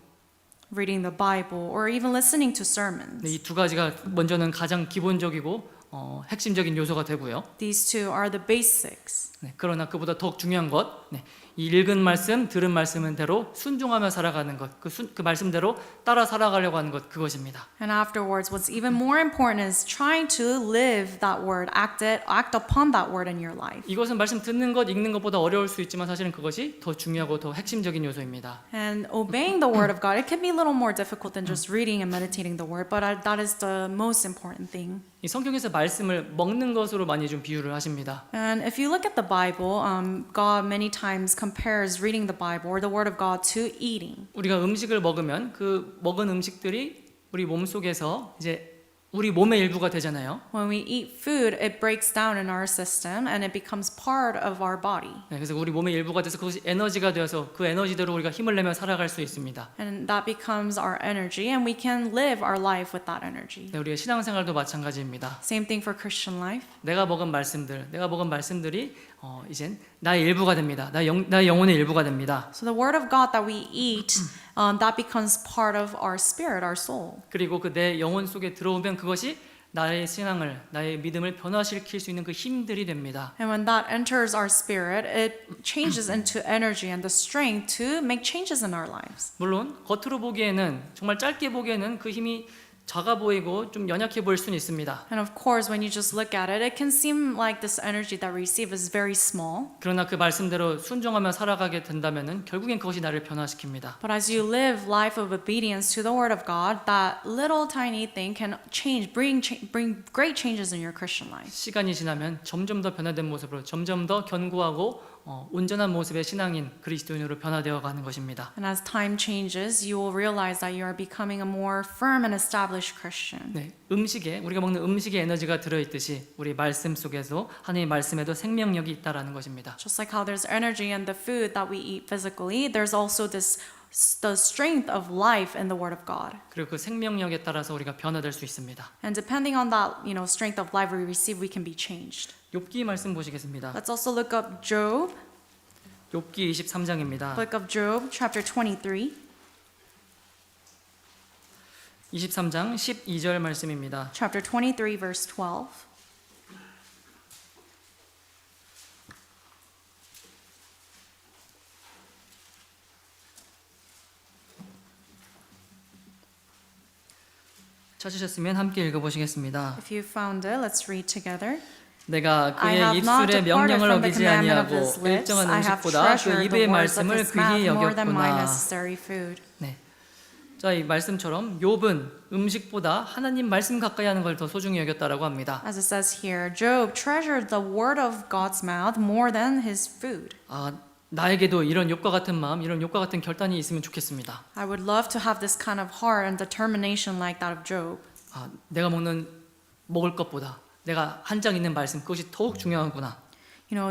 Reading the Bible or even listening to sermons. 이 두 가지가 먼저는 가장 기본적이고 핵심적인 요소가 되고요. These two are the basics. 네, 그러나 그보다 더욱 중요한 것, 이 읽은 말씀, 들은 말씀대로 순종하며 살아가는 것, 그 말씀대로 따라 살아가려고 하는 것, 그것입니다. And afterwards, what's even more important is trying to live that word, act upon that word in your life. 이것은 말씀 듣는 것, 읽는 것보다 어려울 수 있지만 사실은 그것이 더 중요하고 더 핵심적인 요소입니다. And obeying the word of God, it can be a little more difficult than just reading and meditating the word, but that is the most important thing. 이 성경에서 말씀을 먹는 것으로 많이 좀 비유를 하십니다. And if you look at the Bible, God many times compares reading the Bible or the word of God to eating. 우리가 음식을 먹으면 그 먹은 음식들이 우리 몸 속에서 이제 우리 몸의 일부가 되잖아요. When we eat food, it breaks down in our system and it becomes part of our body. 네, 그래서 우리 몸의 일부가 돼서 그것이 에너지가 되어서 그 에너지대로 우리가 힘을 내며 살아갈 수 있습니다. And that becomes our energy and we can live our life with that energy. 네, 우리의 신앙생활도 마찬가지입니다. Same thing for Christian life. 내가 먹은 말씀들이 이젠 나의 일부가 됩니다. 나의 영혼의 일부가 됩니다. So the word of God that we eat, that becomes part of our spirit, our soul. 그리고 그 내 영혼 속에 들어오면 그것이 나의 신앙을, 나의 믿음을 변화시킬 수 있는 그 힘들이 됩니다. And when that enters our spirit, it changes into energy and the strength to make changes in our lives. 물론 겉으로 보기에는 정말 짧게 보기에는 그 힘이 작아 보이고 좀 연약해 보일 수는 있습니다. And of course, when you just look at it, it can seem like this energy that we receive is very small. 그러나 그 말씀대로 순종하며 살아가게 된다면은 결국엔 그것이 나를 변화시킵니다. But as you live life of obedience to the word of God, that little tiny thing can bring great changes in your Christian life. 시간이 지나면 점점 더 변화된 모습으로 점점 더 견고하고 온전한 모습의 신앙인 그리스도인으로 변화되어 가는 것입니다. And as time changes, you will realize that you are becoming a more firm and established Christian. 네, 우리가 먹는 음식에 에너지가 들어 있듯이 우리 말씀 속에서 하나님의 말씀에도 생명력이 있다라는 것입니다. Just like how there's energy in the food that we eat physically, there's also the strength of life in the Word of God. 그리고 그 생명력에 따라서 우리가 변화될 수 있습니다. And depending on that, strength of life we receive, we can be changed. 욥기 말씀 보시겠습니다. Let's also look up Job, 욥기 23장입니다. book of Job, chapter 23. 23장 12절 말씀입니다. Chapter 23, verse 12. 찾으셨으면 함께 읽어보시겠습니다. If you found it, let's read together. 내가 I 그의 have not 입술의 departed 명령을 from the 어기지 commandment of 아니하고 his lips. 일정한 I have 음식보다 그 treasured the 입의 words of 말씀을 his 귀히 mouth more than my 여겼구나. necessary food. 네. 자, 이 말씀처럼 욥은 음식보다 하나님 말씀 가까이 하는 걸 더 소중히 여겼다라고 합니다. As it says here, Job treasured the word of God's mouth more than his food. 나에게도 이런 욥과 같은 마음, 이런 욥과 같은 결단이 있으면 좋겠습니다. I would love to have this kind of heart and determination like that of Job. 내가 먹을 것보다 내가 한 장 있는 말씀 그것이 더욱 중요하구나.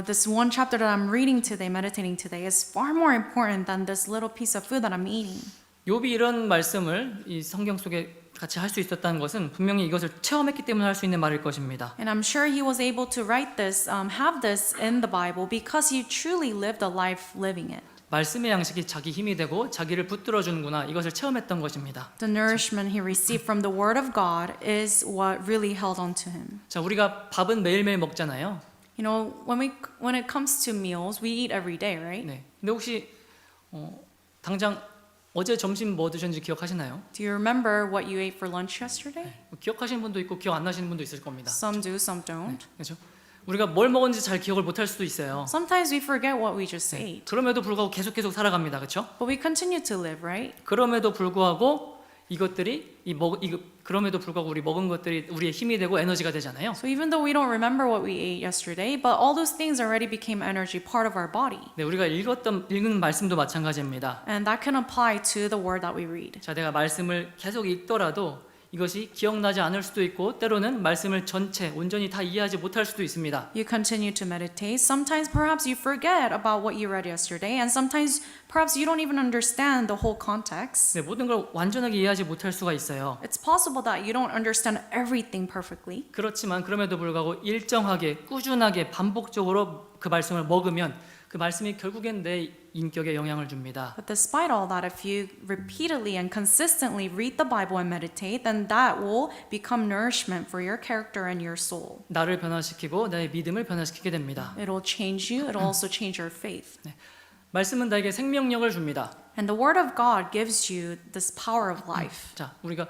This one chapter that I'm reading today, meditating today, is far more important than this little piece of food that I'm eating. 욥이 이런 말씀을 이 성경 속에 같이 할 수 있었다는 것은 분명히 이것을 체험했기 때문에 할 수 있는 말일 것입니다. And I'm sure he was able to write this, have this in the Bible because he truly lived a life living it. 말씀의 양식이 자기 힘이 되고 자기를 붙들어 주는구나 이것을 체험했던 것입니다. The nourishment he received from the Word of God is what really held on to him. 자, 우리가 밥은 매일매일 먹잖아요. When it comes to meals, we eat every day, right? 네. 근데 혹시 당장 어제 점심 뭐 드셨는지 기억하시나요? Do you remember what you ate for lunch yesterday? 기억하시는 분도 있고 기억 안 나시는 분도 있을 겁니다. Some do, some don't. 그렇죠? 우리가 뭘 먹었는지 잘 기억을 못 할 수도 있어요. Sometimes we forget what we just ate. 그럼에도 불구하고 계속 살아갑니다. 그렇죠? But we continue to live, right? 그럼에도 불구하고 이것들이 그럼에도 불구하고 우리 먹은 것들이 우리의 힘이 되고 에너지가 되잖아요. So even though we don't remember what we ate yesterday, but all those things already became energy, part of our body. 네, 우리가 읽은 말씀도 마찬가지입니다. And that can apply to the word that we read. 자, 내가 말씀을 계속 읽더라도 이것이 기억나지 않을 수도 있고 때로는 말씀을 전체 온전히 다 이해하지 못할 수도 있습니다. You continue to meditate. Sometimes perhaps you forget about what you read yesterday, and sometimes perhaps you don't even understand the whole context. 네, 모든 걸 완전하게 이해하지 못할 수가 있어요. It's possible that you don't understand everything perfectly. 그렇지만 그럼에도 불구하고 일정하게 꾸준하게 반복적으로 그 말씀을 먹으면 그 말씀이 결국엔 내 인격에 영향을 줍니다. But despite all that, if you repeatedly and consistently read the Bible and meditate, then that will become nourishment for your character and your soul. 나를 변화시키고 나의 믿음을 변화시키게 됩니다. It will change you. It will also change your faith. 말씀은 나에게 생명력을 줍니다. And the Word of God gives you this power of life. 자, 우리가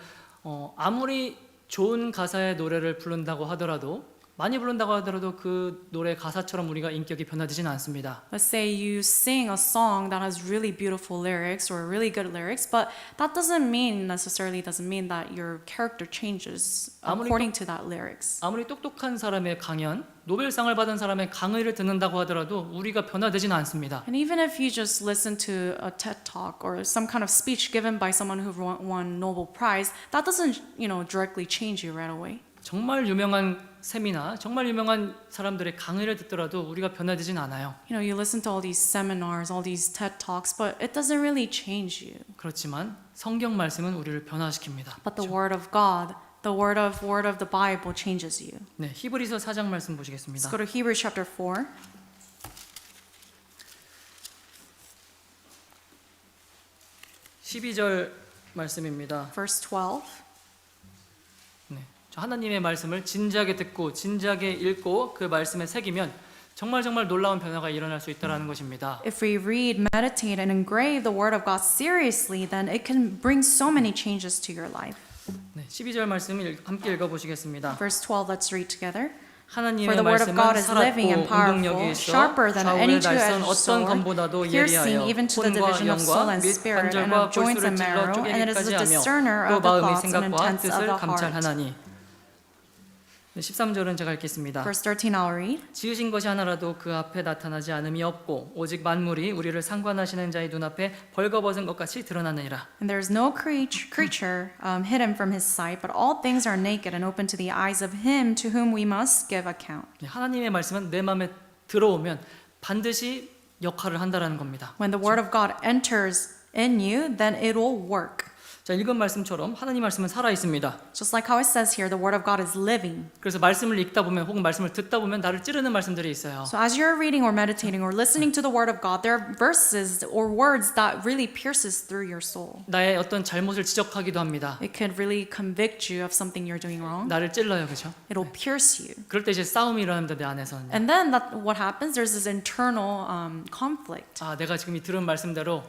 아무리 좋은 가사의 노래를 부른다고 하더라도 많이 부른다고 하더라도 그 노래 가사처럼 우리가 인격이 변화되지는 않습니다. Let's say you sing a song that has really beautiful lyrics or really good lyrics, but that doesn't mean that your character changes according to that lyrics. 아무리 똑똑한 사람의 강연, 노벨상을 받은 사람의 강의를 듣는다고 하더라도 우리가 변화되지는 않습니다. And even if you just listen to a TED Talk or some kind of speech given by someone who won Nobel Prize, that doesn't, directly change you right away. 정말 유명한 세미나, 정말 유명한 사람들의 강의를 듣더라도 우리가 변화되진 않아요. You listen to all these seminars, all these TED Talks, but it doesn't really change you. 그렇지만 성경 말씀은 우리를 변화시킵니다. But the Word of God, the word of the Bible changes you. 네, 히브리서 4장 말씀 Let's 보시겠습니다. go to Hebrews chapter 4. 12절 말씀입니다. Verse 12. 네, 저 하나님의 말씀을 진지하게 듣고 진지하게 읽고 그 말씀에 새기면 정말 놀라운 변화가 일어날 수 있다라는 것입니다. If we read, meditate, and engrave the Word of God seriously, then it can bring so many changes to your life. 네, 12절 말씀 함께 읽어보시겠습니다. Verse 12, let's read together. For 하나님의 the word of God 말씀은 is living and 살았고 운동력이 powerful, 있어 sharper than any 좌우의 날선 two-edged 어떤 sword, 검보다도 piercing 예리하여 even to the 혼과 division of soul 영과 and 및 spirit and 관절과 of joints 골수를 and 찔러 marrow, and it is 쪼개기까지 the 하며 discerner 또 of the 마음의 thoughts and 생각과 intents of 뜻을 the heart. 감찰하나니. 네, 13절은 제가 읽겠습니다. Verse 13, I'll read. 지으신 것이 하나라도 그 앞에 나타나지 않음이 없고 오직 만물이 우리를 상관하시는 자의 눈앞에 벌거벗은 것 같이 드러나느니라. And there is no creature hidden from his sight, but all things are naked and open to the eyes of him to whom we must give account. 네, 하나님의 말씀은 내 마음에 들어오면 반드시 역할을 한다라는 겁니다. When the word of God enters in you, then it will work. 자, 읽은 말씀처럼 하나님 말씀은 살아 있습니다. Just like how it says here, the word of God is living. 그래서 말씀을 읽다 보면 혹은 말씀을 듣다 보면 나를 찌르는 말씀들이 있어요. So as you're reading or meditating or listening to the word of God, there are verses or words that really pierces through your soul. 나의 어떤 잘못을 지적하기도 합니다. It could really convict you of something you're doing wrong. 나를 찔러요, 그렇죠? It'll pierce you. 그럴 때 이제 싸움이 일어납니다, 내 안에서는. And then what happens? There's this internal conflict. 아, 내가 지금 이 들은 말씀대로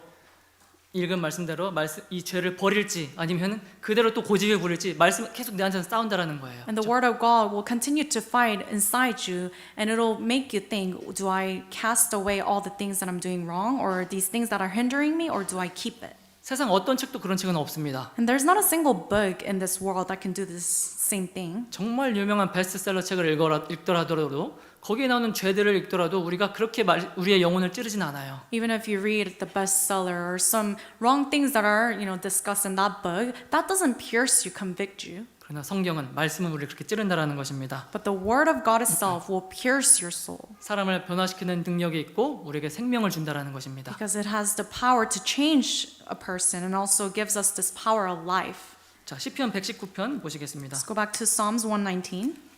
읽은 말씀대로 이 죄를 버릴지 아니면 그대로 또 고집을 부릴지 말씀 계속 내 안에서 싸운다라는 거예요. And the word of God will continue to fight inside you, and it'll make you think, do I cast away all the things that I'm doing wrong, or these things that are hindering me, or do I keep it? 세상 어떤 책도 그런 책은 없습니다. And there's not a single book in this world that can do this same thing. 정말 유명한 베스트셀러 책을 읽더라도 거기에 나오는 죄들을 읽더라도 우리가 그렇게 우리의 영혼을 찌르진 않아요. Even if you read the bestseller or some wrong things that are, discussed in that book, that doesn't pierce you, convict you. 그러나 성경은 말씀은 우리를 그렇게 찌른다라는 것입니다. But the word of God itself will pierce your soul. 사람을 변화시키는 능력이 있고 우리에게 생명을 준다라는 것입니다. Because it has the power to change a person and also gives us this power of life. 자, 시편 119편 보시겠습니다. Let's go back to Psalms 119.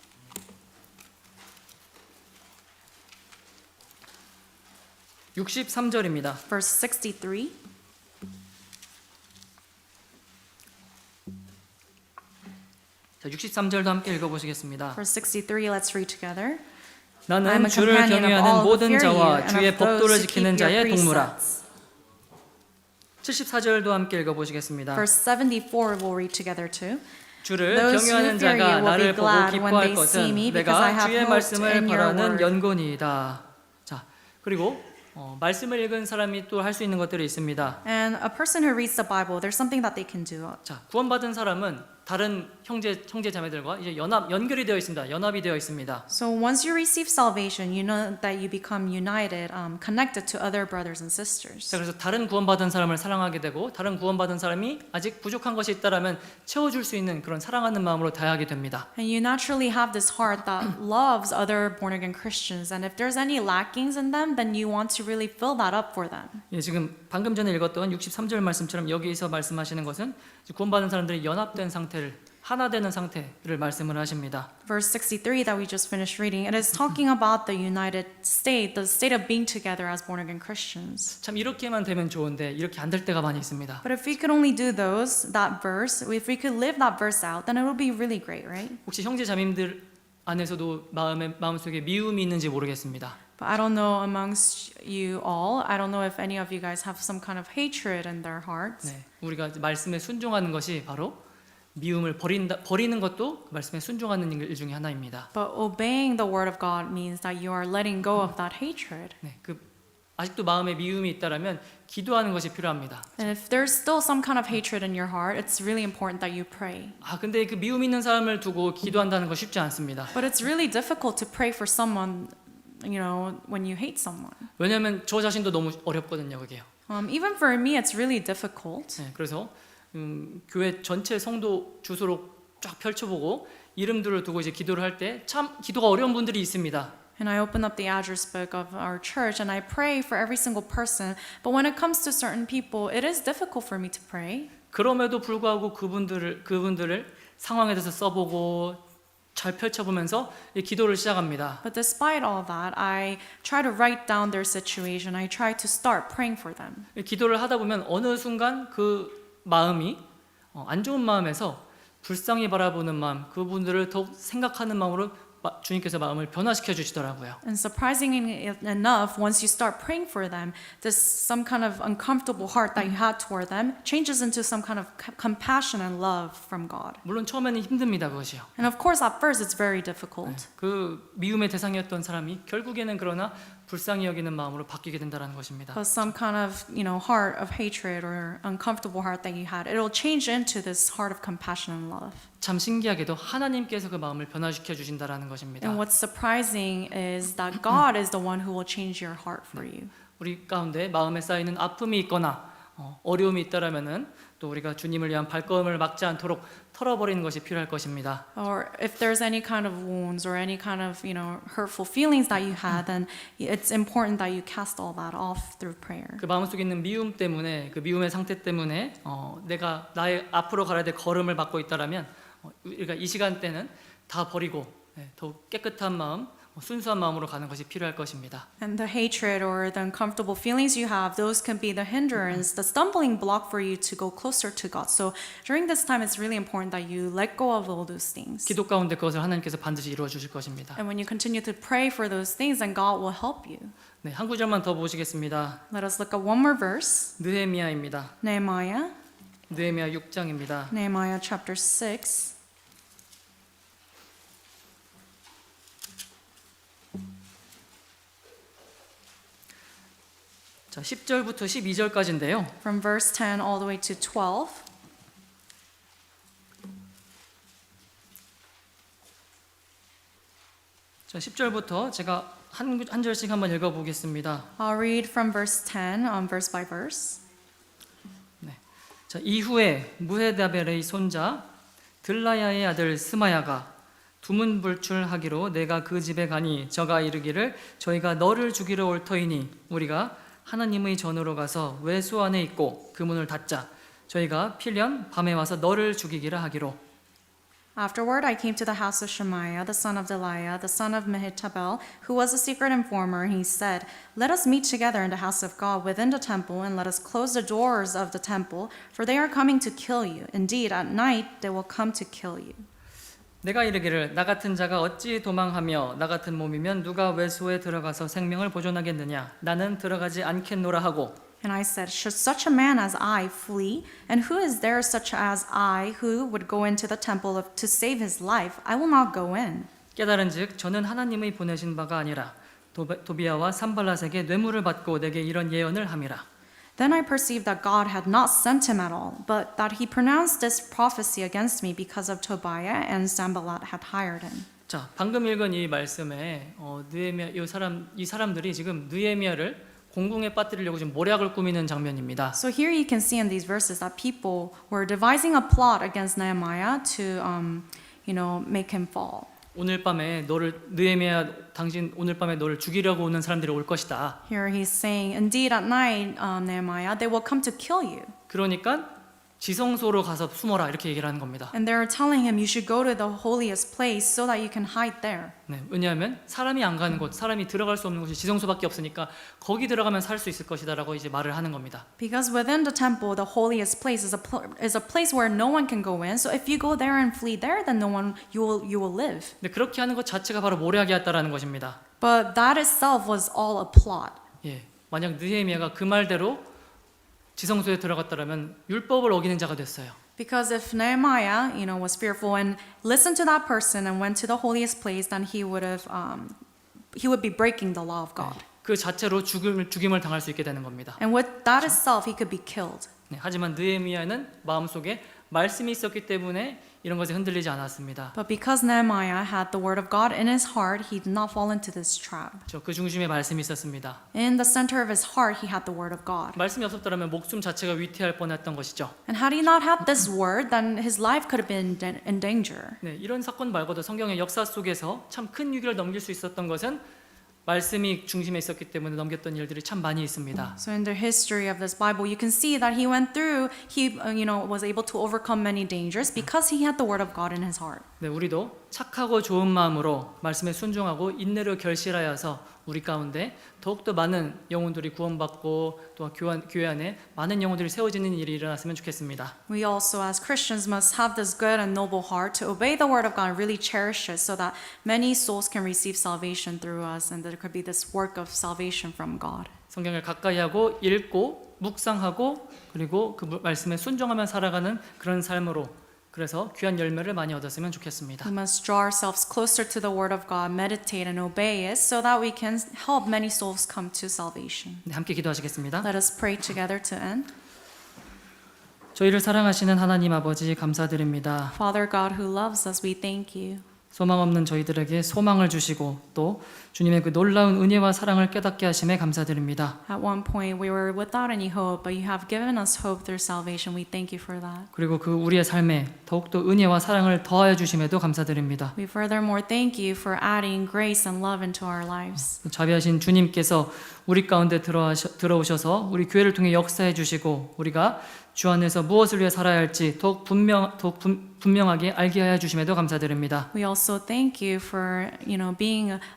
63절입니다. Verse 63. 자, 63절도 함께 읽어보시겠습니다. Verse 63, let's read together. I am 나는 a 주를 companion of 경외하는 all who 모든 fear you 자와 and 주의 of those 법도를 who keep 지키는 your 자의 동무라. precepts. 74절도 함께 읽어보시겠습니다. Verse 74 we'll read together too. 주를 Those who 경외하는 fear you 자가 will be 나를 보고 glad when 기뻐할 they see 것은 me, because I 내가 have 주의 hoped 말씀을 in your 바라는 word. 연곤이다. 자, 그리고 말씀을 읽은 사람이 또 할 수 있는 것들이 있습니다. And a person who reads the Bible, there's something that they can do. 자, 구원받은 사람은 다른 형제 자매들과 이제 연결이 되어 있습니다. 연합이 되어 있습니다. So once you receive salvation, you know that you become united, connected to other brothers and sisters. 자, 그래서 다른 구원받은 사람을 사랑하게 되고 다른 구원받은 사람이 아직 부족한 것이 있다라면 채워줄 수 있는 그런 사랑하는 마음으로 다하게 됩니다. And you naturally have this heart that loves other born again Christians. And if there's any lackings in them, then you want to really fill that up for them. 예, 지금 방금 전에 읽었던 63절 말씀처럼 여기서 말씀하시는 것은 구원받은 사람들이 연합된 상태를 하나 되는 상태를 말씀을 하십니다. Verse 63 that we just finished reading, it is talking about the united state, the state of being together as born again Christians. 참 이렇게만 되면 좋은데 이렇게 안 될 때가 많이 있습니다. But if we could only do that verse, if we could live that verse out, then it would be really great, right? 혹시 형제 자매들 안에서도 마음속에 미움이 있는지 모르겠습니다. But I don't know amongst you all, I don't know if any of you guys have some kind of hatred in their hearts. 네, 우리가 말씀에 순종하는 것이 바로 미움을 버리는 것도 그 말씀에 순종하는 일 중에 하나입니다. But obeying the word of God means that you are letting go of that hatred. 네, 아직도 마음에 미움이 있다라면 기도하는 것이 필요합니다. And if there's still some kind of hatred in your heart, it's really important that you pray. 근데 그 미움 있는 사람을 두고 기도한다는 건 쉽지 않습니다. But it's really difficult to pray for someone, you know, when you hate someone. 왜냐하면 저 자신도 너무 어렵거든요, 그게요. Even for me, it's really difficult. 네, 그래서 교회 전체 성도 주소로 쫙 펼쳐보고 이름들을 두고 이제 기도를 할 때 참 기도가 어려운 분들이 있습니다. And I open up the address book of our church and I pray for every single person. But when it comes to certain people, it is difficult for me to pray. 그럼에도 불구하고 그분들을 상황에 대해서 써보고 잘 펼쳐보면서 이 기도를 시작합니다. But despite all that, I try to write down their situation. I try to start praying for them. 기도를 하다 보면 어느 순간 그 마음이 안 좋은 마음에서 불쌍히 바라보는 마음, 그분들을 더욱 생각하는 마음으로 주님께서 마음을 변화시켜 주시더라고요. And surprisingly enough, once you start praying for them, this some kind of uncomfortable heart that you had toward them changes into some kind of compassion and love from God. 물론 처음에는 힘듭니다, 그것이요. And of course, at first, it's very difficult. 그 미움의 대상이었던 사람이 결국에는 그러나 불쌍히 여기는 마음으로 바뀌게 된다는 것입니다. But some kind of, heart of hatred or uncomfortable heart that you had, it'll change into this heart of compassion and love. 참 신기하게도 하나님께서 그 마음을 변화시켜 주신다라는 것입니다. And what's surprising is that God is the one who will change your heart for you. 우리 가운데 마음에 쌓이는 아픔이 있거나 어려움이 있다라면은 또 우리가 주님을 위한 발걸음을 막지 않도록 털어버리는 것이 필요할 것입니다. Or if there's any kind of wounds or any kind of, hurtful feelings that you had, then it's important that you cast all that off through prayer. 그 마음속에 있는 미움 때문에 그 미움의 상태 때문에 내가 나의 앞으로 가야 될 걸음을 막고 있다라면 우리가 이 시간대는 다 버리고 더욱 깨끗한 마음, 순수한 마음으로 가는 것이 필요할 것입니다. And the hatred or the uncomfortable feelings you have, those can be the hindrance, the stumbling block for you to go closer to God. So during this time, it's really important that you let go of all those things. 기도 가운데 그것을 하나님께서 반드시 이루어 주실 것입니다. And when you continue to pray for those things, then God will help you. 네, 한 구절만 더 보시겠습니다. Let us look at one more verse. 느헤미야입니다. Nehemiah. 느헤미야 6장입니다. Nehemiah chapter 6. 자, 10절부터 12절까지인데요. From verse 10 all the way to 12. 자, 10절부터 제가 한 절씩 한번 읽어보겠습니다. I'll read from verse 10, verse by verse. 자, 이후에 무헤다벨의 손자 들라야의 아들 스마야가 두문불출하기로 내가 그 집에 가니 저가 이르기를 저희가 너를 죽이러 올 터이니 우리가 하나님의 전으로 가서 외수 안에 있고 그 문을 닫자. 저희가 필연 밤에 와서 너를 죽이기라 하기로. Afterward, I came to the house of Shemaiah, the son of Delaiah, the son of Mehetabel, who was a secret informer. He said, "Let us meet together in the house of God within the temple, and let us close the doors of the temple, for they are coming to kill you. Indeed, at night they will come to kill you." 내가 이르기를 나 같은 자가 어찌 도망하며 나 같은 몸이면 누가 외소에 들어가서 생명을 보존하겠느냐. 나는 들어가지 않겠노라 하고. And I said, "Should such a man as I flee? And who is there such as I who would go into the temple to save his life? I will not go in." 깨달은즉 저는 하나님의 보내신 바가 아니라 도비아와 산발랏에게 뇌물을 받고 내게 이런 예언을 함이라. Then I perceived that God had not sent him at all, but that he pronounced this prophecy against me because of Tobiah and Sanballat had hired him. 자, 방금 읽은 이 말씀에 느헤미야 이 사람들이 지금 느헤미야를 공궁에 빠뜨리려고 지금 모략을 꾸미는 장면입니다. So here you can see in these verses that people were devising a plot against Nehemiah to, make him fall. 오늘 밤에 느헤미야 당신 오늘 밤에 너를 죽이려고 오는 사람들이 올 것이다. Here he's saying, indeed at night, Nehemiah, they will come to kill you. 그러니까 지성소로 가서 숨어라 이렇게 얘기를 하는 겁니다. And they're telling him you should go to the holiest place so that you can hide there. 네, 왜냐하면 사람이 안 가는 곳, 사람이 들어갈 수 없는 곳이 지성소밖에 없으니까 거기 들어가면 살 수 있을 것이다라고 이제 말을 하는 겁니다. Because within the temple, the holiest place is a place where no one can go in. So if you go there and flee there, then you will live. 근데 그렇게 하는 것 자체가 바로 모략이었다라는 것입니다. But that itself was all a plot. 예, 만약 느헤미야가 그 말대로 지성소에 들어갔다라면 율법을 어기는 자가 됐어요. Because if Nehemiah, was fearful and listened to that person and went to the holiest place, then he would be breaking the law of God. 그 자체로 죽임을 당할 수 있게 되는 겁니다. And with that itself, he could be killed. 네, 하지만 느헤미야는 마음속에 말씀이 있었기 때문에 이런 것에 흔들리지 않았습니다. But because Nehemiah had the word of God in his heart, he did not fall into this trap. 그 중심에 말씀이 있었습니다. In the center of his heart, he had the word of God. 말씀이 없었더라면 목숨 자체가 위태할 뻔했던 것이죠. And had he not had this word, then his life could have been in danger. 네, 이런 사건 말고도 성경의 역사 속에서 참 큰 위기를 넘길 수 있었던 것은 말씀이 중심에 있었기 때문에 넘겼던 일들이 참 많이 있습니다. So in the history of this Bible, you can see that he went through, he was able to overcome many dangers because he had the word of God in his heart. 네, 우리도 착하고 좋은 마음으로 말씀에 순종하고 인내로 결실하여서 우리 가운데 더욱더 많은 영혼들이 구원받고 또 교회 안에 많은 영혼들이 세워지는 일이 일어났으면 좋겠습니다. We also as Christians must have this good and noble heart to obey the word of God and really cherish it so that many souls can receive salvation through us and there could be this work of salvation from God. 성경을 가까이 하고 읽고 묵상하고 그리고 그 말씀에 순종하며 살아가는 그런 삶으로 그래서 귀한 열매를 많이 얻었으면 좋겠습니다. We must draw ourselves closer to the word of God, meditate and obey it so that we can help many souls come to salvation. 네, 함께 기도하시겠습니다. Let us pray together to end. 저희를 사랑하시는 하나님 아버지 감사드립니다. Father God who loves us, we thank you. 소망 없는 저희들에게 소망을 주시고 또 주님의 그 놀라운 은혜와 사랑을 깨닫게 하심에 감사드립니다. At one point we were without any hope, but you have given us hope through salvation. We thank you for that. 그리고 그 우리의 삶에 더욱더 은혜와 사랑을 더하여 주심에도 감사드립니다. We furthermore thank you for adding grace and love into our lives. 자비하신 주님께서 우리 가운데 들어오셔서 우리 교회를 통해 역사해 주시고 우리가 주 안에서 무엇을 위해 살아야 할지 더욱 분명하게 알게 하여 주심에도 감사드립니다. We also thank you for,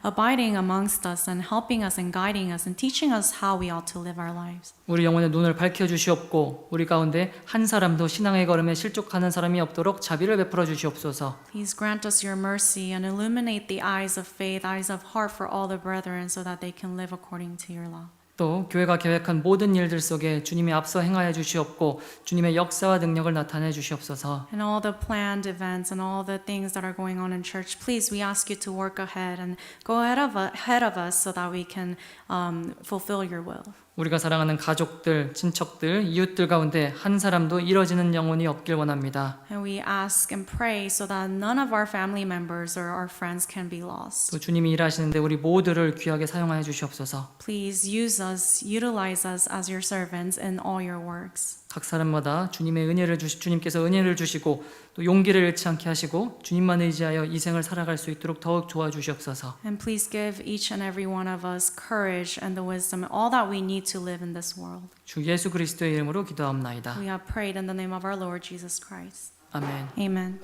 abiding amongst us and helping us and guiding us and teaching us how we ought to live our lives. 우리 영혼의 눈을 밝혀 주시옵고 우리 가운데 한 사람도 신앙의 걸음에 실족하는 사람이 없도록 자비를 베풀어 주시옵소서. Please grant us your mercy and illuminate the eyes of faith, eyes of heart for all the brethren so that they can live according to your law. 또 교회가 계획한 모든 일들 속에 주님이 앞서 행하여 주시옵고 주님의 역사와 능력을 나타내 주시옵소서. And all the planned events and all the things that are going on in church, please, we ask you to work ahead and go ahead of us so that we can fulfill your will. 우리가 사랑하는 가족들, 친척들, 이웃들 가운데 한 사람도 잃어지는 영혼이 없길 원합니다. And we ask and pray so that none of our family members or our friends can be lost. 또 주님이 일하시는데 우리 모두를 귀하게 사용하여 주시옵소서. Please utilize us as your servants in all your works. 각 사람마다 주님께서 은혜를 주시고 또 용기를 잃지 않게 하시고 주님만 의지하여 이 생을 살아갈 수 있도록 더욱 도와주시옵소서. And please give each and every one of us courage and the wisdom and all that we need to live in this world. 주 예수 그리스도의 이름으로 기도하옵나이다. We have prayed in the name of our Lord Jesus Christ. 아멘. Amen.